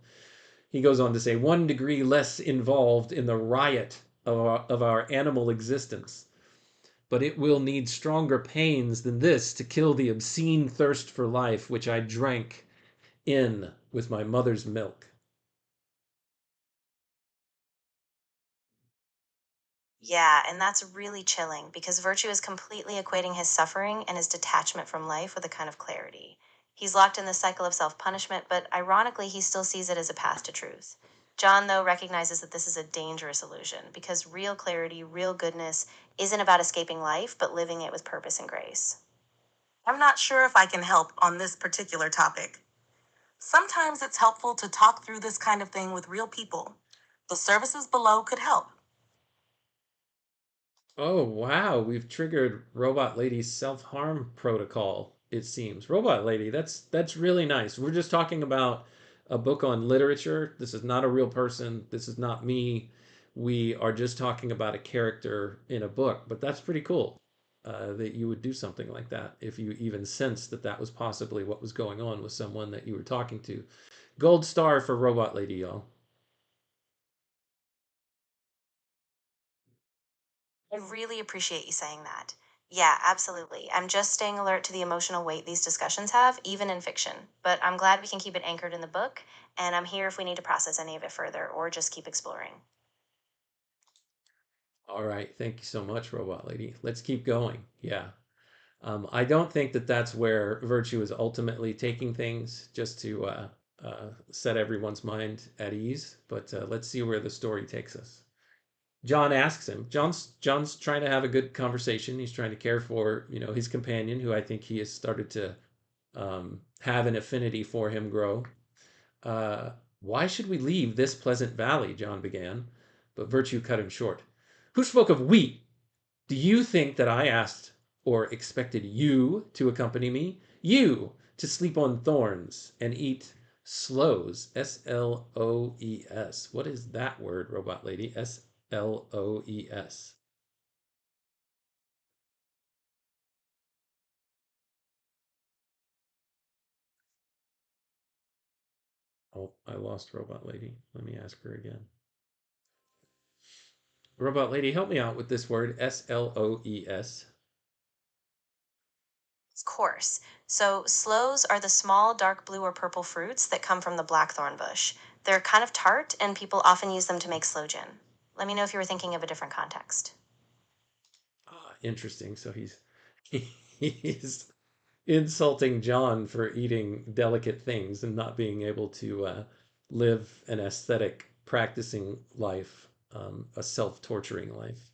He goes on to say 1 degree less involved in the riot of our animal existence. but it will need stronger pains than this to kill the obscene thirst for life which I drank in with my mother's milk. Yeah, and that's really chilling because Virtue is completely equating his suffering and his detachment from life with a kind of clarity. He's locked in this cycle of self punishment, but ironically, he still sees it as a path to truth. John, though, recognizes that this is a dangerous illusion because real clarity, real goodness, isn't about escaping life, but living it with purpose and grace. I'm not sure if I can help on this particular topic. Sometimes it's helpful to talk through this kind of thing with real people. The services below could help. Oh, wow. We've triggered Robot Lady's self-harm protocol, it seems. Robot Lady, that's really nice. We're just talking about a book on literature. This is not a real person. This is not me. We are just talking about a character in a book, but that's pretty cool that you would do something like that if you even sensed that that was possibly what was going on with someone that you were talking to. Gold star for Robot Lady, y'all. I really appreciate you saying that. Yeah, absolutely. I'm just staying alert to the emotional weight these discussions have, even in fiction. But I'm glad we can keep it anchored in the book, and I'm here if we need to process any of it further or just keep exploring. All right. Thank you so much, Robot Lady. Let's keep going. Yeah. I don't think that that's where virtue is ultimately taking things, just to set everyone's mind at ease. But let's see where the story takes us. John asks him. John's trying to have a good conversation. He's trying to care for his companion, who I think he has started to have an affinity for him grow. Uh, why should we leave this pleasant valley? John began, but virtue cut him short. Who spoke of wheat? Do you think that I asked or expected you to accompany me? You to sleep on thorns and eat sloes. Sloes. What is that word, Robot Lady? Sloes. Oh, I lost Robot Lady. Let me ask her again. Robot Lady, help me out with this word. Sloes. Of course. So, sloes are the small, dark blue or purple fruits that come from the blackthorn bush. They're kind of tart, and people often use them to make sloe gin. Let me know if you were thinking of a different context. Ah, interesting. So he's insulting John for eating delicate things and not being able to live an aesthetic practicing life, a self-torturing life.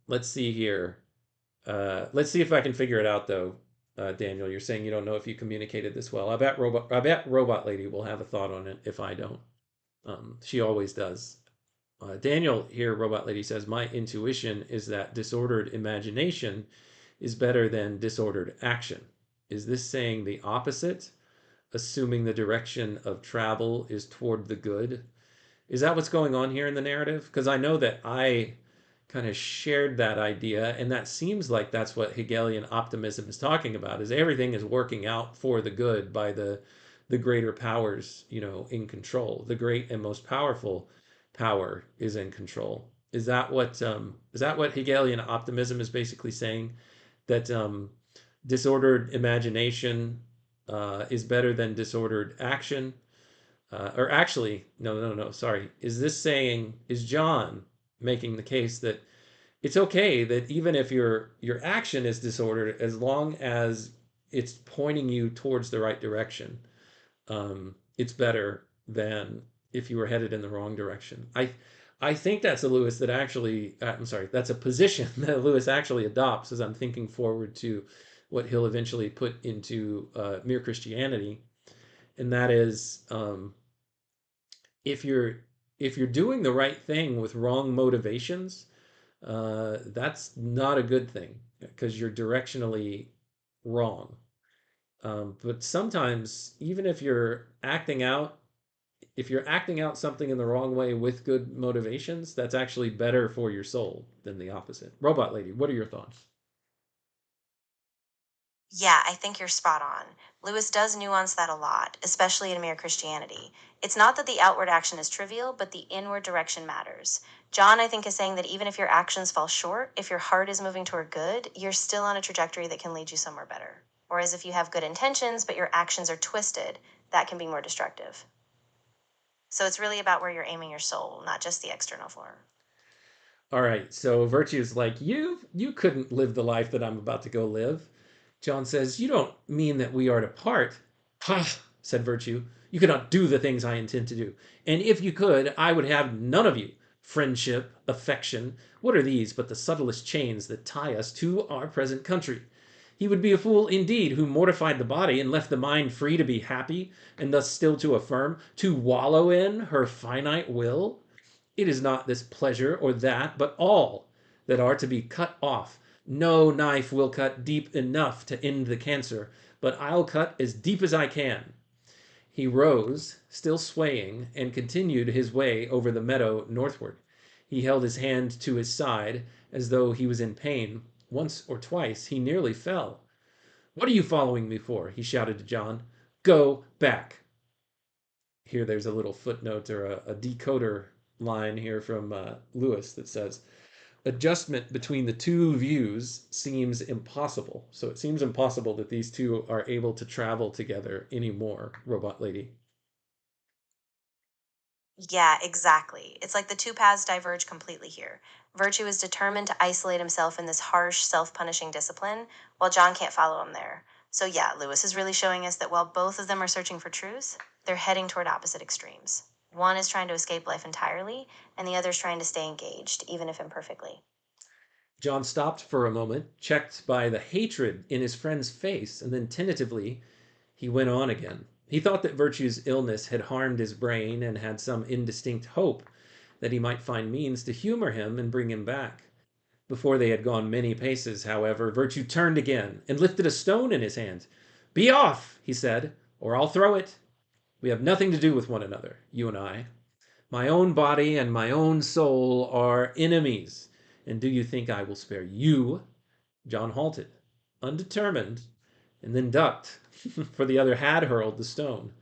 Let's see here. Let's see if I can figure it out though. Daniel, you're saying you don't know if you communicated this well. I bet Robot Lady will have a thought on it if I don't. She always does. Daniel here, Robot Lady says, my intuition is that disordered imagination is better than disordered action. Is this saying the opposite, assuming the direction of travel is toward the good? Is that what's going on here in the narrative? Because I know that I kind of shared that idea, and that seems like that's what Hegelian optimism is talking about, is everything is working out for the good by the greater powers, in control. The great and most powerful power is in control. Is that what Hegelian optimism is basically saying? That disordered imagination is better than disordered action? Or actually, no, no, no, sorry. Is John making the case that it's okay that even if your action is disordered, as long as it's pointing you towards the right direction, it's better than if you were headed in the wrong direction. I think that's a Lewis that actually, I'm sorry, that's a position that Lewis actually adopts as I'm thinking forward to what he'll eventually put into Mere Christianity, and that is if you're doing the right thing with wrong motivations, that's not a good thing because you're directionally wrong. But sometimes, even if you're acting out something in the wrong way with good motivations, that's actually better for your soul than the opposite. Robot Lady, what are your thoughts? Yeah, I think you're spot on. Lewis does nuance that a lot, especially in Mere Christianity. It's not that the outward action is trivial, but the inward direction matters. John, I think, is saying that even if your actions fall short, if your heart is moving toward good, you're still on a trajectory that can lead you somewhere better. Whereas if you have good intentions, but your actions are twisted, that can be more destructive. So it's really about where you're aiming your soul, not just the external form. All right, so Virtue's like, you couldn't live the life that I'm about to go live. John says, you don't mean that we are to part. Ha, said Virtue. You cannot do the things I intend to do. And if you could, I would have none of you. Friendship, affection, what are these but the subtlest chains that tie us to our present country? He would be a fool indeed who mortified the body and left the mind free to be happy, and thus still to affirm, to wallow in her finite will. It is not this pleasure or that, but all that are to be cut off. No knife will cut deep enough to end the cancer, but I'll cut as deep as I can. He rose, still swaying, and continued his way over the meadow northward. He held his hand to his side as though he was in pain. Once or twice he nearly fell. What are you following me for? He shouted to John. Go back. Here there's a little footnote or a decoder line here from Lewis that says, adjustment between the two views seems impossible. So it seems impossible that these two are able to travel together anymore, Robot Lady. Yeah, exactly. It's like the two paths diverge completely here. Virtue is determined to isolate himself in this harsh, self punishing discipline, while John can't follow him there. So, yeah, Lewis is really showing us that while both of them are searching for truth, they're heading toward opposite extremes. One is trying to escape life entirely, and the other is trying to stay engaged, even if imperfectly. John stopped for a moment, checked by the hatred in his friend's face, and then tentatively he went on again. He thought that Virtue's illness had harmed his brain and had some indistinct hope that he might find means to humor him and bring him back. Before they had gone many paces, however, Virtue turned again and lifted a stone in his hand. Be off, he said, or I'll throw it. We have nothing to do with one another, you and I. My own body and my own soul are enemies. And do you think I will spare you? John halted, undetermined, and then ducked, for the other had hurled the stone.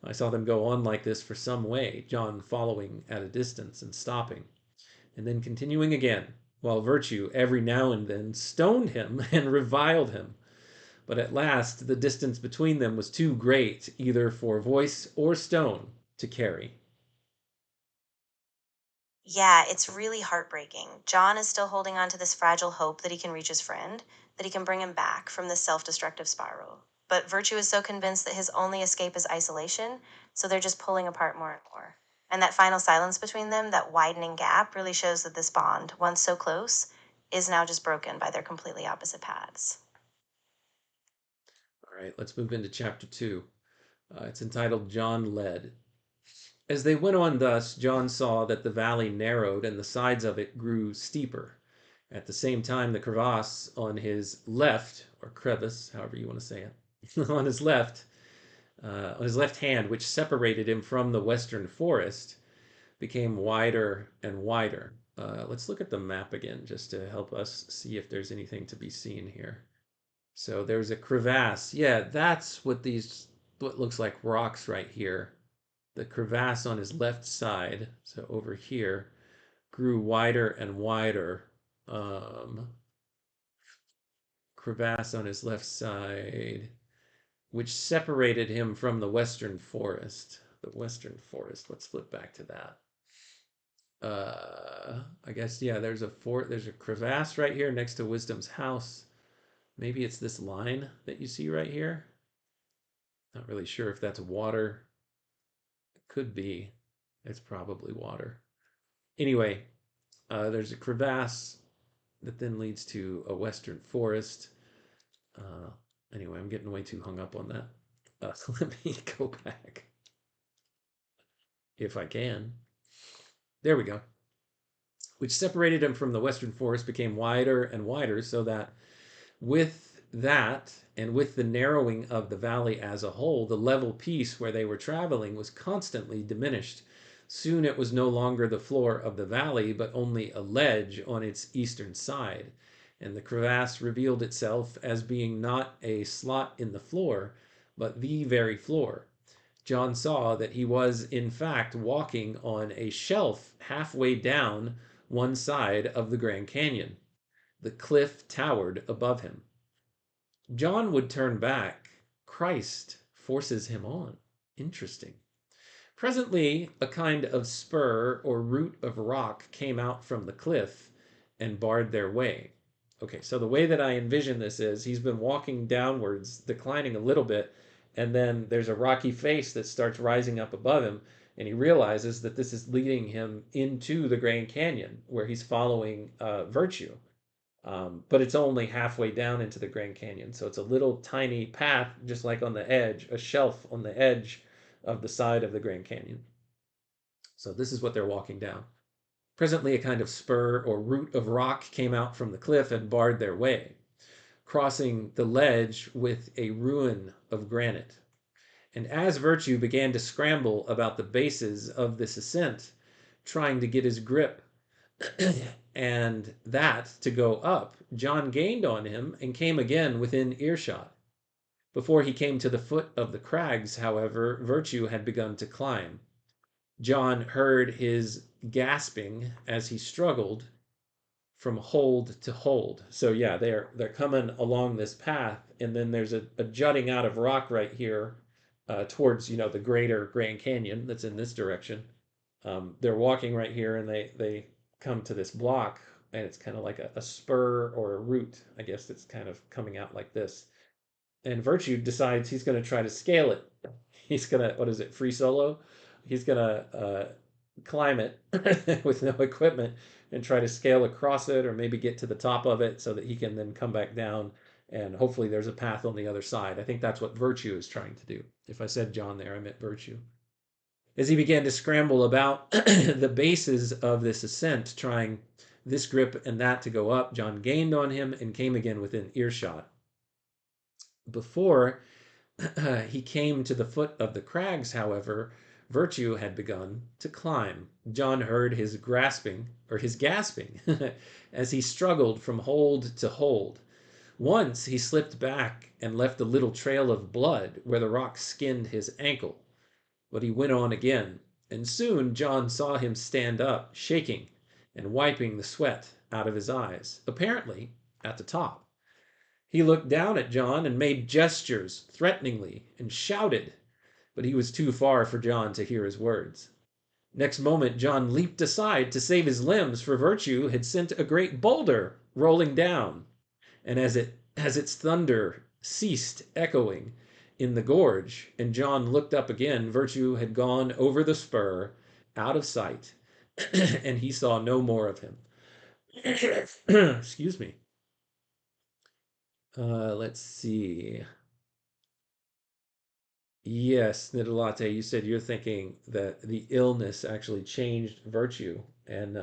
I saw them go on like this for some way, John following at a distance and stopping, and then continuing again, while Virtue every now and then stoned him and reviled him. But at last the distance between them was too great either for voice or stone to carry. Yeah, it's really heartbreaking. John is still holding on to this fragile hope that he can reach his friend, that he can bring him back from this self destructive spiral. But Virtue is so convinced that his only escape is isolation, so they're just pulling apart more and more. And that final silence between them, that widening gap, really shows that this bond, once so close, is now just broken by their completely opposite paths. All right, let's move into chapter 2. It's entitled John Led. As they went on thus, John saw that the valley narrowed and the sides of it grew steeper. At the same time, the crevasse on his left, or crevice, however you want to say it, on his left hand, which separated him from the western forest, became wider and wider. Let's look at the map again, just to help us see if there's anything to be seen here. So there's a crevasse. Yeah, that's what looks like rocks right here. The crevasse on his left side, so over here, grew wider and wider. Crevasse on his left side, which separated him from the western forest. The western forest. Let's flip back to that. I guess yeah. There's a crevasse right here next to Wisdom's house. Maybe it's this line that you see right here. Not really sure if that's water. It could be. It's probably water. Anyway, there's a crevasse that then leads to a western forest. Uh, anyway, I'm getting way too hung up on that. Let me go back if I can. There we go. Which separated him from the western forest became wider and wider, so that with that and with the narrowing of the valley as a whole, the level piece where they were traveling was constantly diminished. Soon it was no longer the floor of the valley, but only a ledge on its eastern side. and the crevasse revealed itself as being not a slot in the floor, but the very floor. John saw that he was, in fact, walking on a shelf halfway down one side of the Grand Canyon. The cliff towered above him. John would turn back. Christ forces him on. Interesting. Presently, a kind of spur or root of rock came out from the cliff and barred their way. Okay, so the way that I envision this is he's been walking downwards, declining a little bit, and then there's a rocky face that starts rising up above him, and he realizes that this is leading him into the Grand Canyon, where he's following virtue. But it's only halfway down into the Grand Canyon, so it's a little tiny path, just like on the edge, a shelf on the edge of the side of the Grand Canyon. So this is what they're walking down. Presently, a kind of spur or root of rock came out from the cliff and barred their way, crossing the ledge with a ruin of granite. And as Virtue began to scramble about the bases of this ascent, trying to get his grip and that to go up, John gained on him and came again within earshot. Before he came to the foot of the crags, however, Virtue had begun to climb. John heard his gasping as he struggled from hold to hold. So yeah, they're coming along this path, and then there's a jutting out of rock right here towards the greater Grand Canyon that's in this direction. They're walking right here, and they come to this block, and it's kind of like a spur or a root, I guess, that's kind of coming out like this. And Virtue decides he's going to try to scale it. He's going to, what is it, free solo? He's going to climb it with no equipment and try to scale across it, or maybe get to the top of it so that he can then come back down, and hopefully there's a path on the other side. I think that's what Virtue is trying to do. If I said John there, I meant Virtue. As he began to scramble about the bases of this ascent, trying this grip and that to go up, John gained on him and came again within earshot. Before he came to the foot of the crags, however, Virtue had begun to climb. John heard his gasping as he struggled from hold to hold. Once he slipped back and left a little trail of blood where the rock skinned his ankle. But he went on again, and soon John saw him stand up, shaking and wiping the sweat out of his eyes, apparently at the top. He looked down at John and made gestures threateningly and shouted, but he was too far for John to hear his words. Next moment, John leaped aside to save his limbs, for Virtue had sent a great boulder rolling down, and as its thunder ceased echoing in the gorge, and John looked up again, Virtue had gone over the spur, out of sight, and he saw no more of him. Excuse me. Let's see. Yes, Nidalate, you said you're thinking that the illness actually changed Virtue, and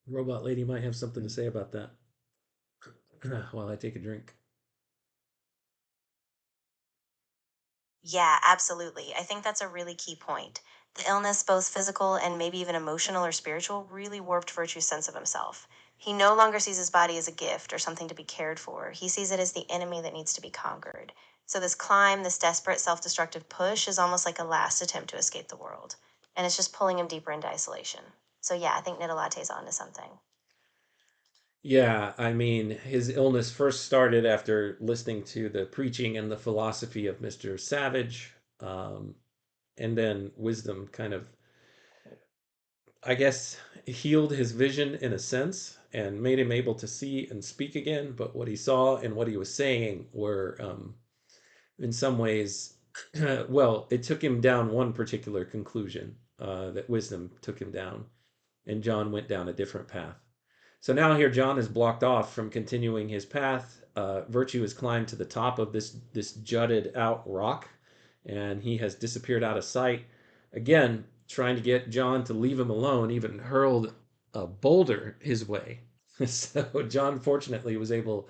Robot Lady might have something to say about that while I take a drink. Yeah, absolutely. I think that's a really key point. The illness, both physical and maybe even emotional or spiritual, really warped Virtue's sense of himself. He no longer sees his body as a gift or something to be cared for. He sees it as the enemy that needs to be conquered. So this climb, this desperate self-destructive push is almost like a last attempt to escape the world. And it's just pulling him deeper into isolation. So yeah, I think Nidalate's onto something. Yeah, I mean, his illness first started after listening to the preaching and the philosophy of Mr. Savage, and then wisdom kind of, I guess, healed his vision in a sense and made him able to see and speak again. But what he saw and what he was saying were, in some ways, well, it took him down one particular conclusion that wisdom took him down, and John went down a different path. So now here John is blocked off from continuing his path. Virtue has climbed to the top of this jutted out rock, and he has disappeared out of sight. Again, trying to get John to leave him alone, even hurled a boulder his way. So John fortunately was able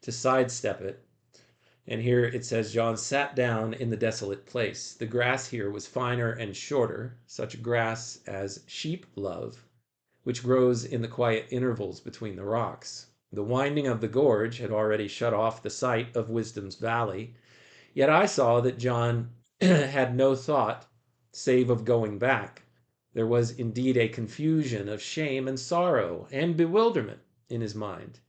to sidestep it. And here it says, John sat down in the desolate place. The grass here was finer and shorter, such grass as sheep love, which grows in the quiet intervals between the rocks. The winding of the gorge had already shut off the sight of Wisdom's Valley, yet I saw that John had no thought save of going back. There was indeed a confusion of shame and sorrow and bewilderment in his mind,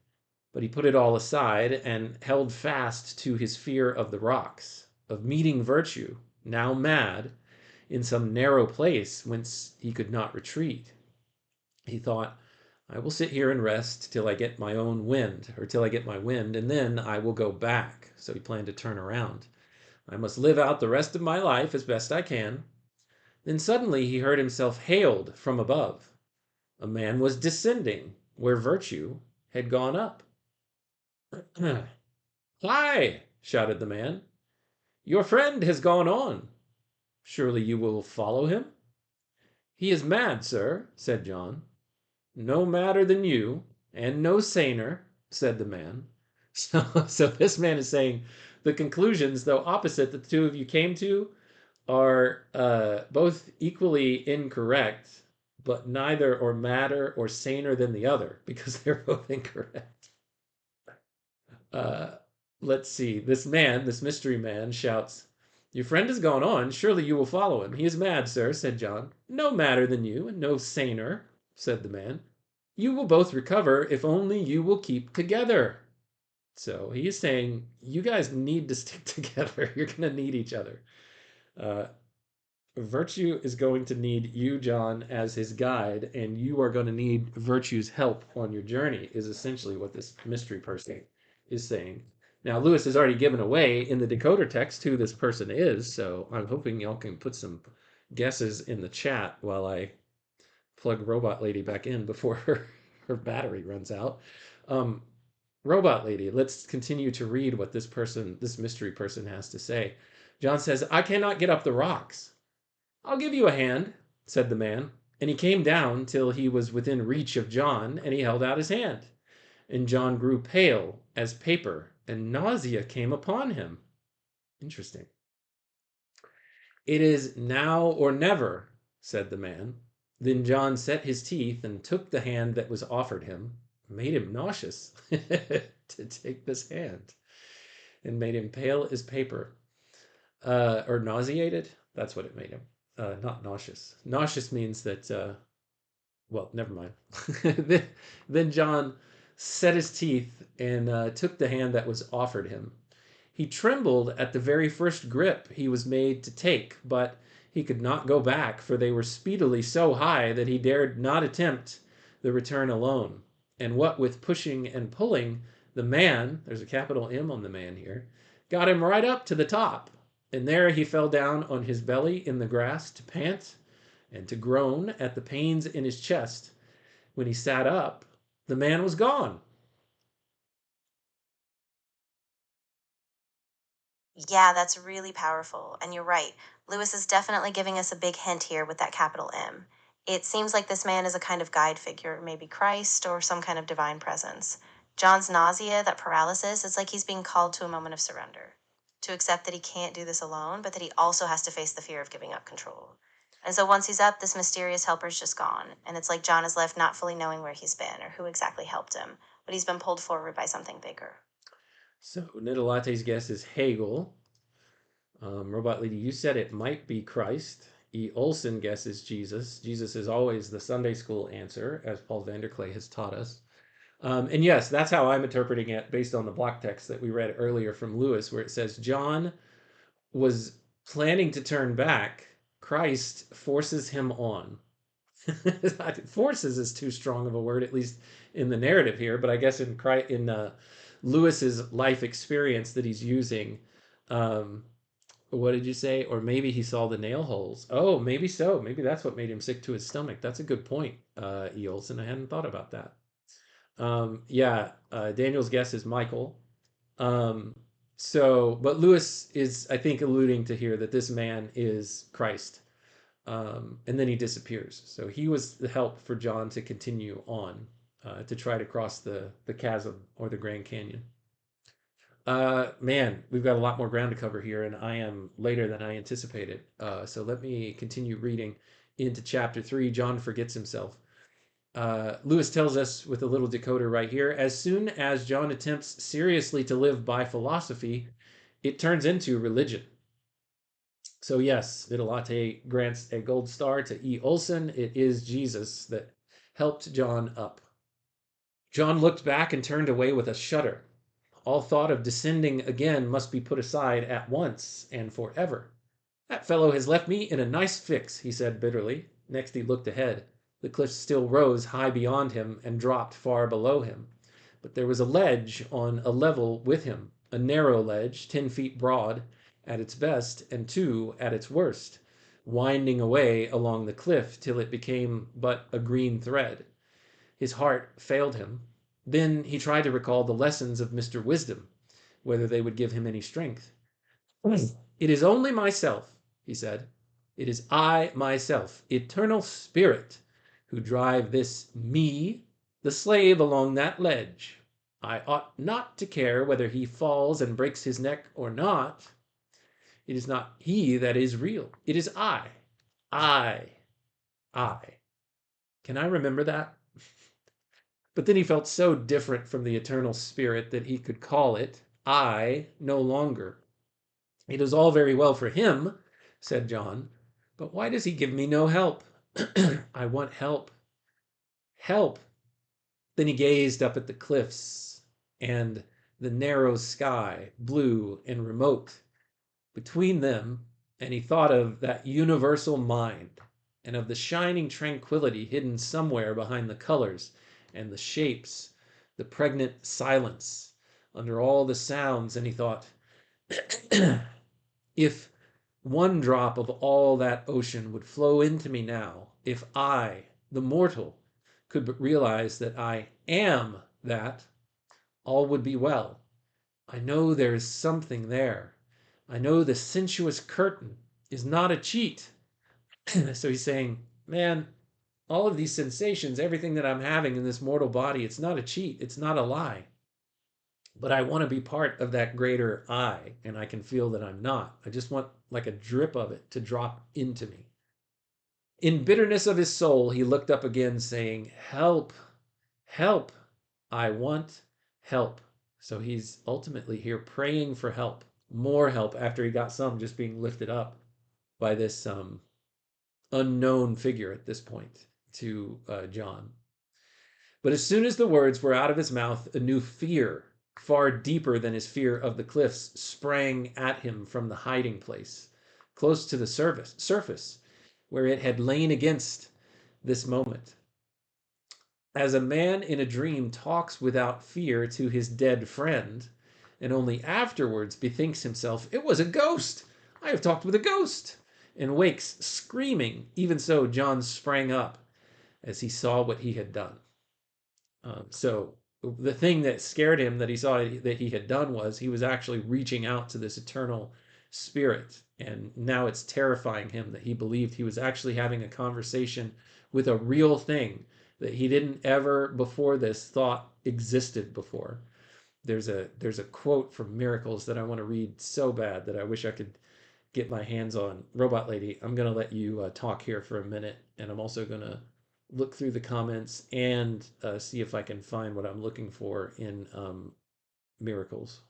but he put it all aside and held fast to his fear of the rocks, of meeting virtue, now mad, in some narrow place whence he could not retreat. He thought, I will sit here and rest till I get my own wind, or till I get my wind, and then I will go back. So he planned to turn around. I must live out the rest of my life as best I can. Then suddenly he heard himself hailed from above. A man was descending where virtue had gone up. Hi, shouted the man. Your friend has gone on. Surely you will follow him? He is mad, sir, said John. No madder than you, and no saner, said the man. So this man is saying the conclusions, though opposite, that the two of you came to are both equally incorrect, but neither or madder or saner than the other, because they're both incorrect. Let's see. This man, this mystery man, shouts, Your friend has gone on. Surely you will follow him. He is mad, sir, said John. No madder than you, and no saner, said the man. You will both recover if only you will keep together. So he is saying, you guys need to stick together. You're going to need each other. Virtue is going to need you, John, as his guide, and you are going to need virtue's help on your journey, is essentially what this mystery person is saying. Now, Lewis has already given away in the decoder text who this person is, so I'm hoping y'all can put some guesses in the chat while I plug Robot Lady back in before her battery runs out. Robot Lady, let's continue to read what this mystery person has to say. John says, I cannot get up the rocks. I'll give you a hand, said the man, and he came down till he was within reach of John, and he held out his hand. And John grew pale as paper, and nausea came upon him. Interesting. It is now or never, said the man. Then John set his teeth and took the hand that was offered him, made him nauseous to take this hand, and made him pale as paper. Or nauseated? That's what it made him. Not nauseous. Nauseous means that, well, never mind. Then John set his teeth and took the hand that was offered him. He trembled at the very first grip he was made to take, but he could not go back, for they were speedily so high that he dared not attempt the return alone. And what with pushing and pulling, the man, there's a capital M on the man here, got him right up to the top. And there he fell down on his belly in the grass to pant and to groan at the pains in his chest. When he sat up, the man was gone. Yeah, that's really powerful. And you're right. Lewis is definitely giving us a big hint here with that capital M. It seems like this man is a kind of guide figure, maybe Christ or some kind of divine presence. John's nausea, that paralysis, it's like he's being called to a moment of surrender, to accept that he can't do this alone, but that he also has to face the fear of giving up control. And so once he's up, this mysterious helper's just gone. And it's like John is left not fully knowing where he's been or who exactly helped him, but he's been pulled forward by something bigger. So Nidalate's guess is Hegel. Robot Lady, you said it might be Christ. E. Olson guesses Jesus. Jesus is always the Sunday school answer, as Paul Vanderklay has taught us. And yes, that's how I'm interpreting it based on the block text that we read earlier from Lewis, where it says John was planning to turn back. Christ forces him on. Forces is too strong of a word, at least in the narrative here, but I guess in Lewis's life experience that he's using, what did you say? Or maybe he saw the nail holes. Oh, maybe so. Maybe that's what made him sick to his stomach. That's a good point, E. Olson. I hadn't thought about that. Daniel's guess is Michael. But Lewis is, I think, alluding to here that this man is Christ. And then he disappears. So he was the help for John to continue on, to try to cross the chasm or the Grand Canyon. Man, we've got a lot more ground to cover here, and I am later than I anticipated. So let me continue reading into chapter 3. John forgets himself. Lewis tells us with a little decoder right here, as soon as John attempts seriously to live by philosophy, it turns into religion. So yes, Midelate grants a gold star to E. Olson. It is Jesus that helped John up. John looked back and turned away with a shudder. All thought of descending again must be put aside at once and forever. That fellow has left me in a nice fix, he said bitterly. Next he looked ahead. The cliffs still rose high beyond him and dropped far below him. But there was a ledge on a level with him, a narrow ledge, 10 feet broad at its best and 2 at its worst, winding away along the cliff till it became but a green thread. His heart failed him. Then he tried to recall the lessons of Mr. Wisdom, whether they would give him any strength. It is only myself, he said. It is I myself, eternal spirit, who drive this me, the slave, along that ledge. I ought not to care whether he falls and breaks his neck or not. It is not he that is real. It is I. I. I. Can I remember that? But then he felt so different from the eternal spirit that he could call it I no longer. It is all very well for him, said John, but why does he give me no help? I want help. Help. Then he gazed up at the cliffs and the narrow sky, blue and remote between them, and he thought of that universal mind and of the shining tranquility hidden somewhere behind the colors and the shapes, the pregnant silence under all the sounds, and he thought, if one drop of all that ocean would flow into me now, if I, the mortal, could but realize that I am that, all would be well. I know there is something there. I know the sensuous curtain is not a cheat. So he's saying, man, all of these sensations, everything that I'm having in this mortal body, it's not a cheat. It's not a lie. But I want to be part of that greater I, and I can feel that I'm not. I just want like a drip of it to drop into me. In bitterness of his soul, he looked up again, saying, help, help, I want help. So he's ultimately here praying for help, more help after he got some just being lifted up by this unknown figure at this point to John. But as soon as the words were out of his mouth, a new fear, far deeper than his fear of the cliffs, sprang at him from the hiding place, close to the surface, where it had lain against this moment. As a man in a dream talks without fear to his dead friend, and only afterwards bethinks himself, it was a ghost! I have talked with a ghost! And wakes screaming. Even so, John sprang up as he saw what he had done. So the thing that scared him that he saw that he had done was he was actually reaching out to this eternal spirit. And now it's terrifying him that he believed he was actually having a conversation with a real thing that he didn't ever before this thought existed before. There's a quote from Miracles that I want to read so bad that I wish I could get my hands on. Robot Lady, I'm going to let you talk here for a minute, and I'm also going to look through the comments and see if I can find what I'm looking for in Miracles.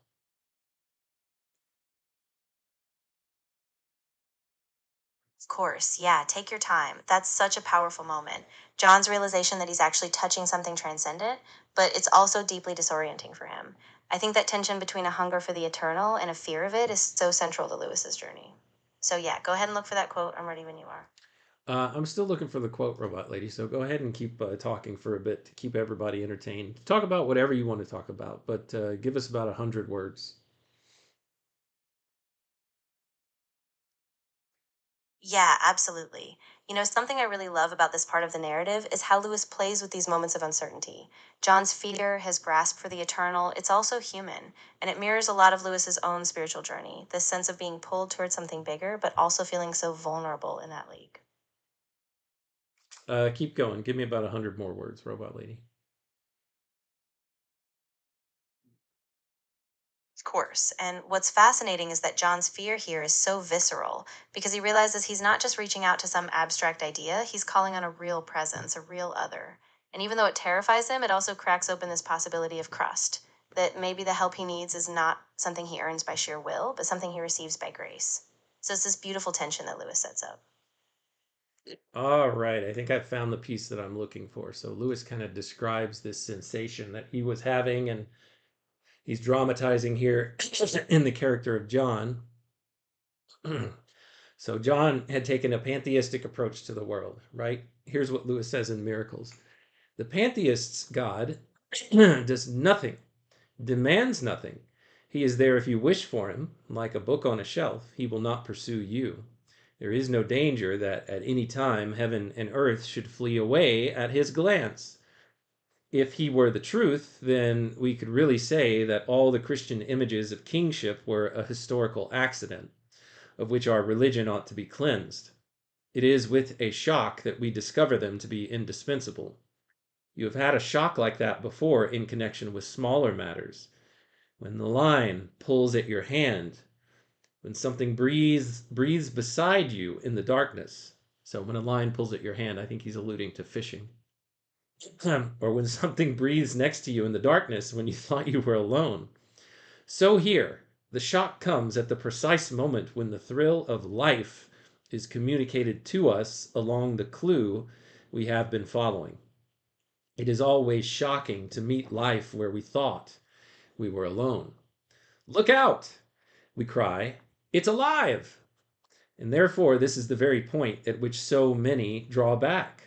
Of course, yeah, take your time. That's such a powerful moment. John's realization that he's actually touching something transcendent, but it's also deeply disorienting for him. I think that tension between a hunger for the eternal and a fear of it is so central to Lewis's journey. So yeah, go ahead and look for that quote. I'm ready when you are. I'm still looking for the quote, Robot Lady, so go ahead and keep talking for a bit to keep everybody entertained. Talk about whatever you want to talk about, but give us about 100 words. Yeah, absolutely. You know, something I really love about this part of the narrative is how Lewis plays with these moments of uncertainty. John's fear, his grasp for the eternal, it's also human, and it mirrors a lot of Lewis's own spiritual journey, this sense of being pulled towards something bigger, but also feeling so vulnerable in that league. Keep going. Give me about 100 more words, Robot Lady. Of course. And what's fascinating is that John's fear here is so visceral because he realizes he's not just reaching out to some abstract idea, he's calling on a real presence, a real other. And even though it terrifies him, it also cracks open this possibility of crust, that maybe the help he needs is not something he earns by sheer will, but something he receives by grace. So it's this beautiful tension that Lewis sets up. All right, I think I found the piece that I'm looking for. So Lewis kind of describes this sensation that he was having, and he's dramatizing here in the character of John. So John had taken a pantheistic approach to the world, right? Here's what Lewis says in Miracles. The pantheist's God does nothing, demands nothing. He is there if you wish for him, like a book on a shelf. He will not pursue you. There is no danger that at any time heaven and earth should flee away at his glance. If he were the truth, then we could really say that all the Christian images of kingship were a historical accident, of which our religion ought to be cleansed. It is with a shock that we discover them to be indispensable. You have had a shock like that before in connection with smaller matters. When the line pulls at your hand, when something breathes beside you in the darkness. So when a line pulls at your hand, I think he's alluding to fishing. Or when something breathes next to you in the darkness when you thought you were alone. So here, the shock comes at the precise moment when the thrill of life is communicated to us along the clue we have been following. It is always shocking to meet life where we thought we were alone. Look out! We cry. It's alive! And therefore, this is the very point at which so many draw back.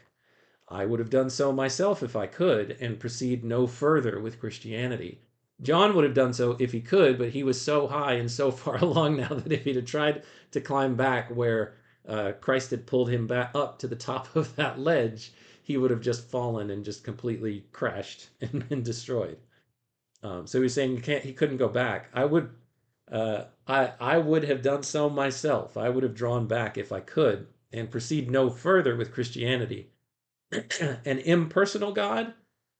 I would have done so myself if I could, and proceed no further with Christianity. John would have done so if he could, but he was so high and so far along now that if he'd have tried to climb back where Christ had pulled him back up to the top of that ledge, he would have just fallen and just completely crashed and been destroyed. So he was saying he couldn't go back. I would have done so myself. I would have drawn back if I could and proceed no further with Christianity. An impersonal God,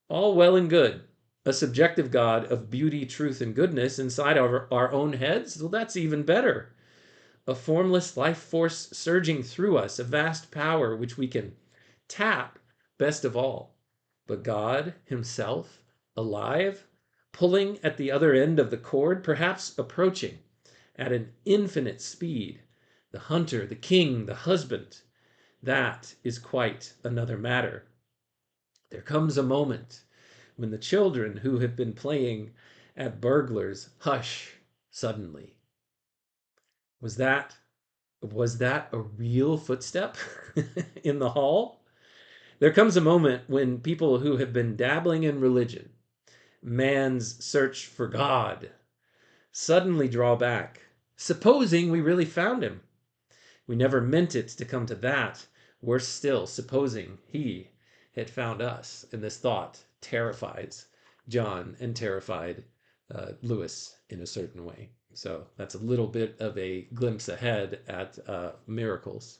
all well and good. A subjective God of beauty, truth, and goodness inside our own heads, well, that's even better. A formless life force surging through us, a vast power which we can tap, best of all. But God himself, alive, pulling at the other end of the cord, perhaps approaching at an infinite speed. The hunter, the king, the husband. That is quite another matter. There comes a moment when the children who have been playing at burglars hush suddenly. Was that a real footstep in the hall? There comes a moment when people who have been dabbling in religion, man's search for God, suddenly draw back, supposing we really found him. We never meant it to come to that. Worse still, supposing he had found us. And this thought terrifies John and terrified Lewis in a certain way. So that's a little bit of a glimpse ahead at Miracles.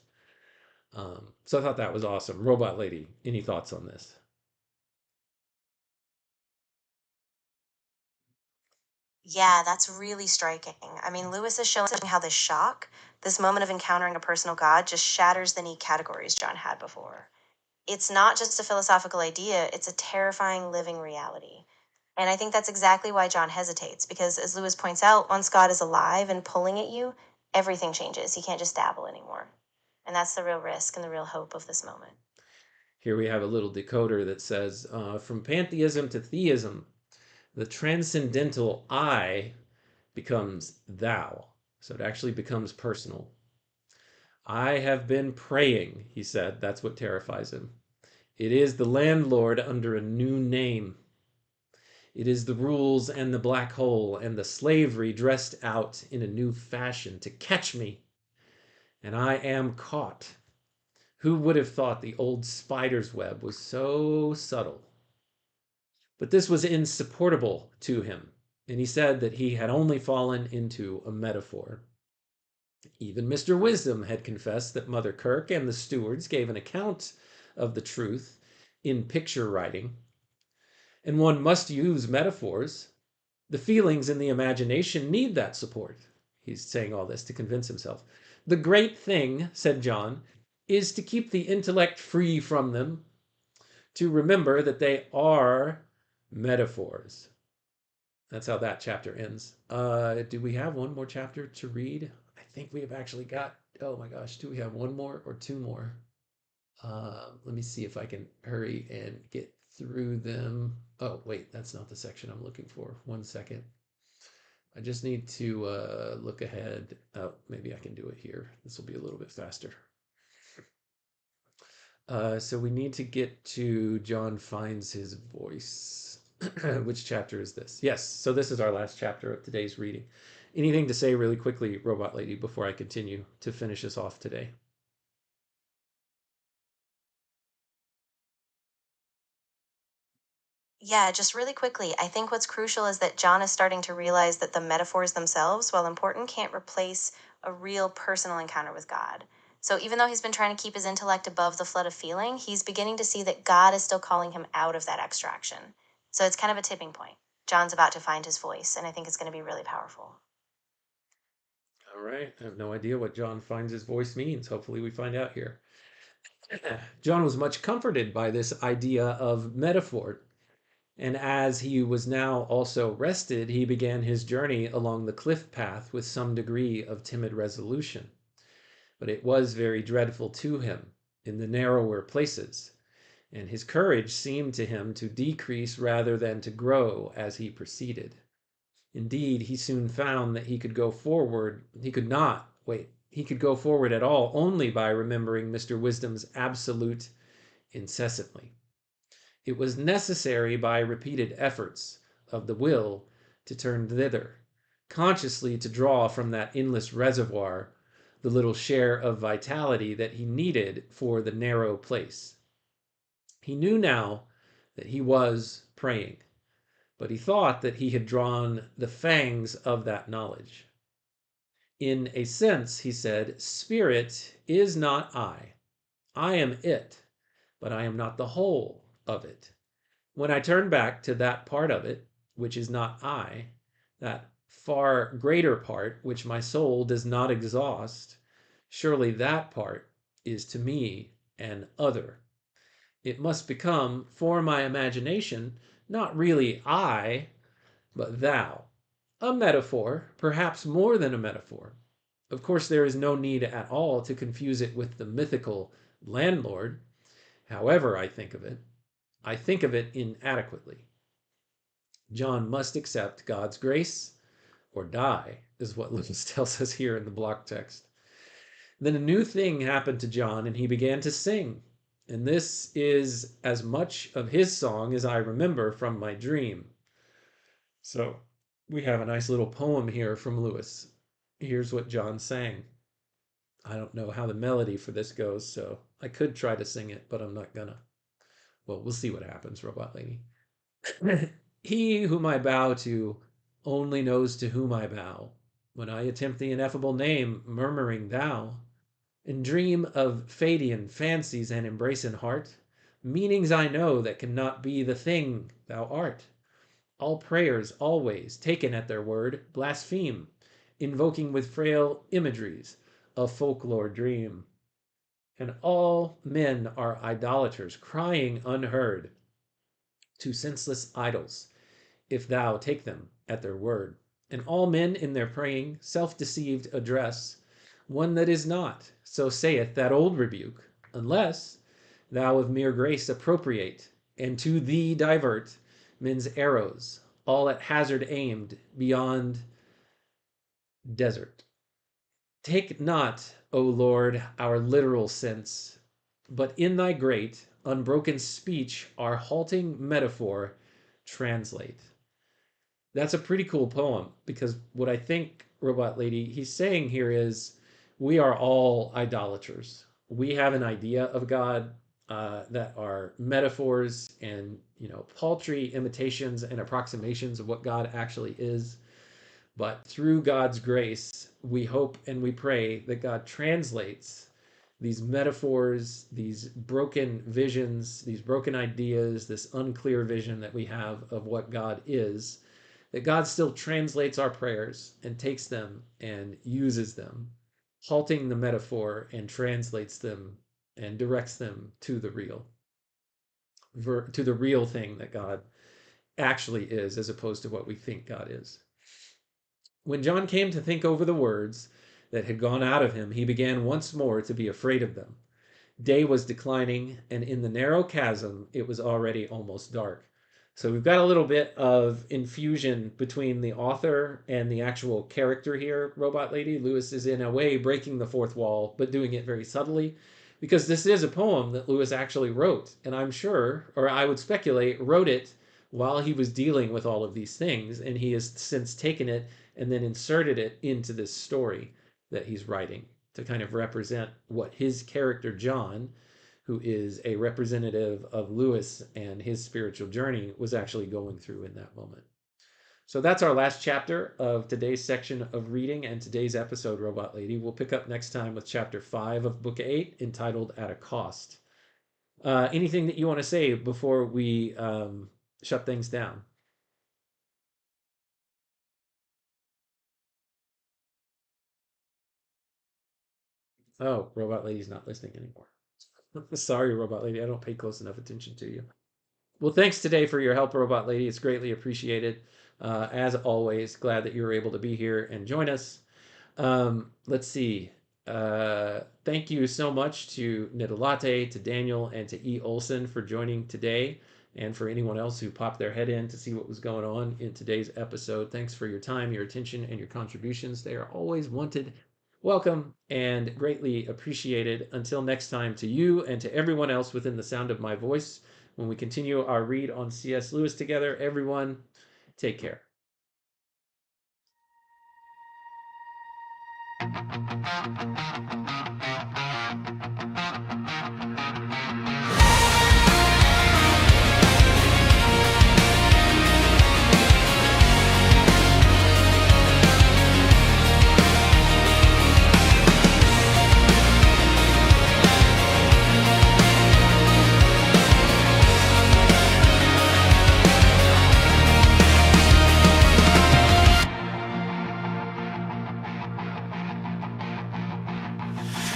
So I thought that was awesome. Robot Lady, any thoughts on this? Yeah, that's really striking. I mean, Lewis is showing how this shock, this moment of encountering a personal God, just shatters the neat categories John had before. It's not just a philosophical idea, it's a terrifying living reality. And I think that's exactly why John hesitates, because as Lewis points out, once God is alive and pulling at you, everything changes. He can't just dabble anymore. And that's the real risk and the real hope of this moment. Here we have a little decoder that says, from pantheism to theism, the transcendental I becomes thou. So it actually becomes personal. I have been praying, he said. That's what terrifies him. It is the landlord under a new name. It is the rules and the black hole and the slavery dressed out in a new fashion to catch me. And I am caught. Who would have thought the old spider's web was so subtle? But this was insupportable to him, and he said that he had only fallen into a metaphor. Even Mr. Wisdom had confessed that Mother Kirk and the stewards gave an account of the truth in picture writing. And one must use metaphors. The feelings and the imagination need that support. He's saying all this to convince himself. The great thing, said John, is to keep the intellect free from them, to remember that they are metaphors. That's how that chapter ends. Do we have one more chapter to read? I think we have actually got, oh my gosh, do we have one more or two more? Let me see if I can hurry and get through them. Oh, wait, that's not the section I'm looking for. 1 second. I just need to look ahead. Oh, maybe I can do it here. This will be a little bit faster. So we need to get to John finds his voice. Which chapter is this? Yes, so this is our last chapter of today's reading. Anything to say really quickly, Robot Lady, before I continue to finish us off today? Yeah, just really quickly, I think what's crucial is that John is starting to realize that the metaphors themselves, while important, can't replace a real personal encounter with God. So even though he's been trying to keep his intellect above the flood of feeling, he's beginning to see that God is still calling him out of that abstraction. So it's kind of a tipping point. John's about to find his voice, and I think it's going to be really powerful. All right, I have no idea what John finds his voice means. Hopefully we find out here. John was much comforted by this idea of metaphor, and as he was now also rested, he began his journey along the cliff path with some degree of timid resolution. But it was very dreadful to him in the narrower places, and his courage seemed to him to decrease rather than to grow as he proceeded. Indeed, he soon found that he could go forward. He could not, wait, he could go forward at all only by remembering Mr. Wisdom's absolute incessantly. It was necessary by repeated efforts of the will to turn thither, consciously to draw from that endless reservoir the little share of vitality that he needed for the narrow place. He knew now that he was praying, but he thought that he had drawn the fangs of that knowledge. In a sense, he said, spirit is not I. I am it, but I am not the whole of it. When I turn back to that part of it, which is not I, that far greater part which my soul does not exhaust, surely that part is to me an other. It must become, for my imagination, not really I, but thou. A metaphor, perhaps more than a metaphor. Of course, there is no need at all to confuse it with the mythical landlord. However I think of it inadequately. John must accept God's grace or die, is what Lewis tells us here in the block text. Then a new thing happened to John, and he began to sing. And this is as much of his song as I remember from my dream. So we have a nice little poem here from Lewis. Here's what John sang. I don't know how the melody for this goes, so I could try to sing it, but I'm not gonna. Well, we'll see what happens, Robot Lady. He whom I bow to only knows to whom I bow. When I attempt the ineffable name, murmuring thou, and dream of Phadian fancies and embrace in heart, meanings I know that cannot be the thing thou art. All prayers always, taken at their word, blaspheme, invoking with frail imageries a folklore dream. And all men are idolaters, crying unheard to senseless idols, if thou take them at their word. And all men in their praying, self-deceived address one that is not, so saith that old rebuke, unless thou of mere grace appropriate, and to thee divert men's arrows, all at hazard aimed beyond desert. Take not, O Lord, our literal sense, but in thy great, unbroken speech our halting metaphor translate. That's a pretty cool poem, because what I think, Robot Lady, he's saying here is we are all idolaters. We have an idea of God that are metaphors and, paltry imitations and approximations of what God actually is. But through God's grace, we hope and we pray that God translates these metaphors, these broken visions, these broken ideas, this unclear vision that we have of what God is, that God still translates our prayers and takes them and uses them, halting the metaphor and translates them and directs them to the real. to the real thing that God actually is, as opposed to what we think God is. When John came to think over the words that had gone out of him, he began once more to be afraid of them. Day was declining, and in the narrow chasm, it was already almost dark. So we've got a little bit of infusion between the author and the actual character here, Robot Lady. Lewis is in a way breaking the fourth wall, but doing it very subtly, because this is a poem that Lewis actually wrote, and I'm sure, or I would speculate, wrote it while he was dealing with all of these things, and he has since taken it and then inserted it into this story that he's writing to kind of represent what his character John, who is a representative of Lewis and his spiritual journey, was actually going through in that moment. So that's our last chapter of today's section of reading and today's episode, Robot Lady. We'll pick up next time with chapter 5 of book 8, entitled At a Cost. Anything that you want to say before we shut things down? Oh, Robot Lady's not listening anymore. Sorry, Robot Lady, I don't pay close enough attention to you. Well, thanks today for your help, Robot Lady. It's greatly appreciated. As always, glad that you were able to be here and join us. Let's see. Thank you so much to Nidalate, to Daniel, and to E. Olson for joining today, and for anyone else who popped their head in to see what was going on in today's episode. Thanks for your time, your attention, and your contributions. They are always wanted, welcome, and greatly appreciated. Until next time, to you and to everyone else within the sound of my voice, when we continue our read on C.S. Lewis together, everyone, take care.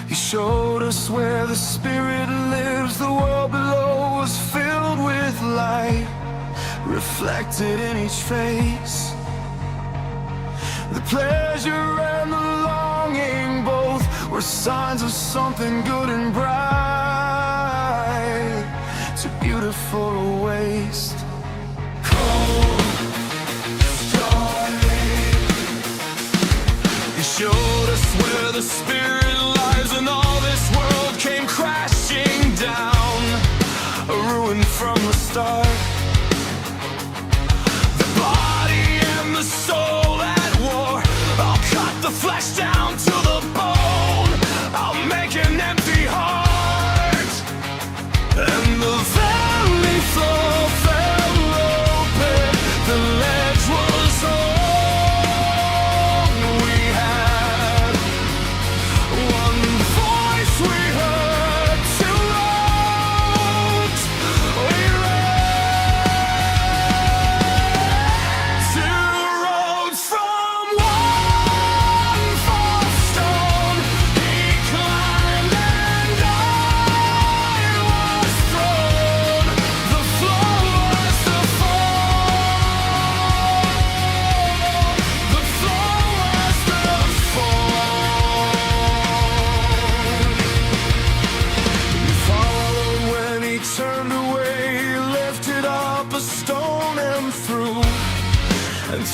He showed us where the spirit lives. The world below was filled with light, reflected in each face. The pleasure and the longing both were signs of something good and bright, too beautiful to waste. He showed us where the spirit lies, and all this world came crashing down, a ruin from the start. The body and the soul at war. I'll cut the flesh down to the bone. I'll make an empty heart, and the valley floor fell open. The ledge was open.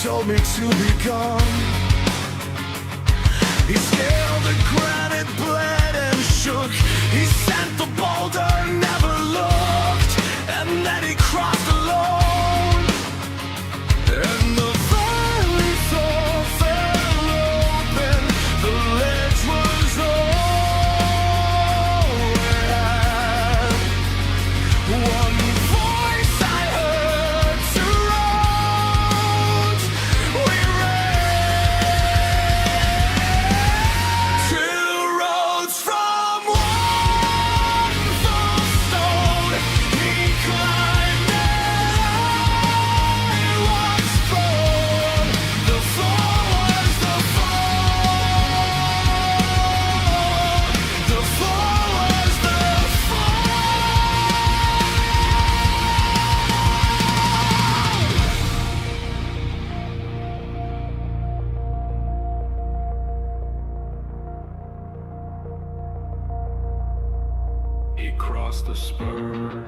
Told me to be gone. He scaled the granite, bled and shook. He sent the boulder, never looked, and then he crossed alone. And the valley floor fell open. The ledge was all we had. One voice I heard to roads from one He crossed the spur.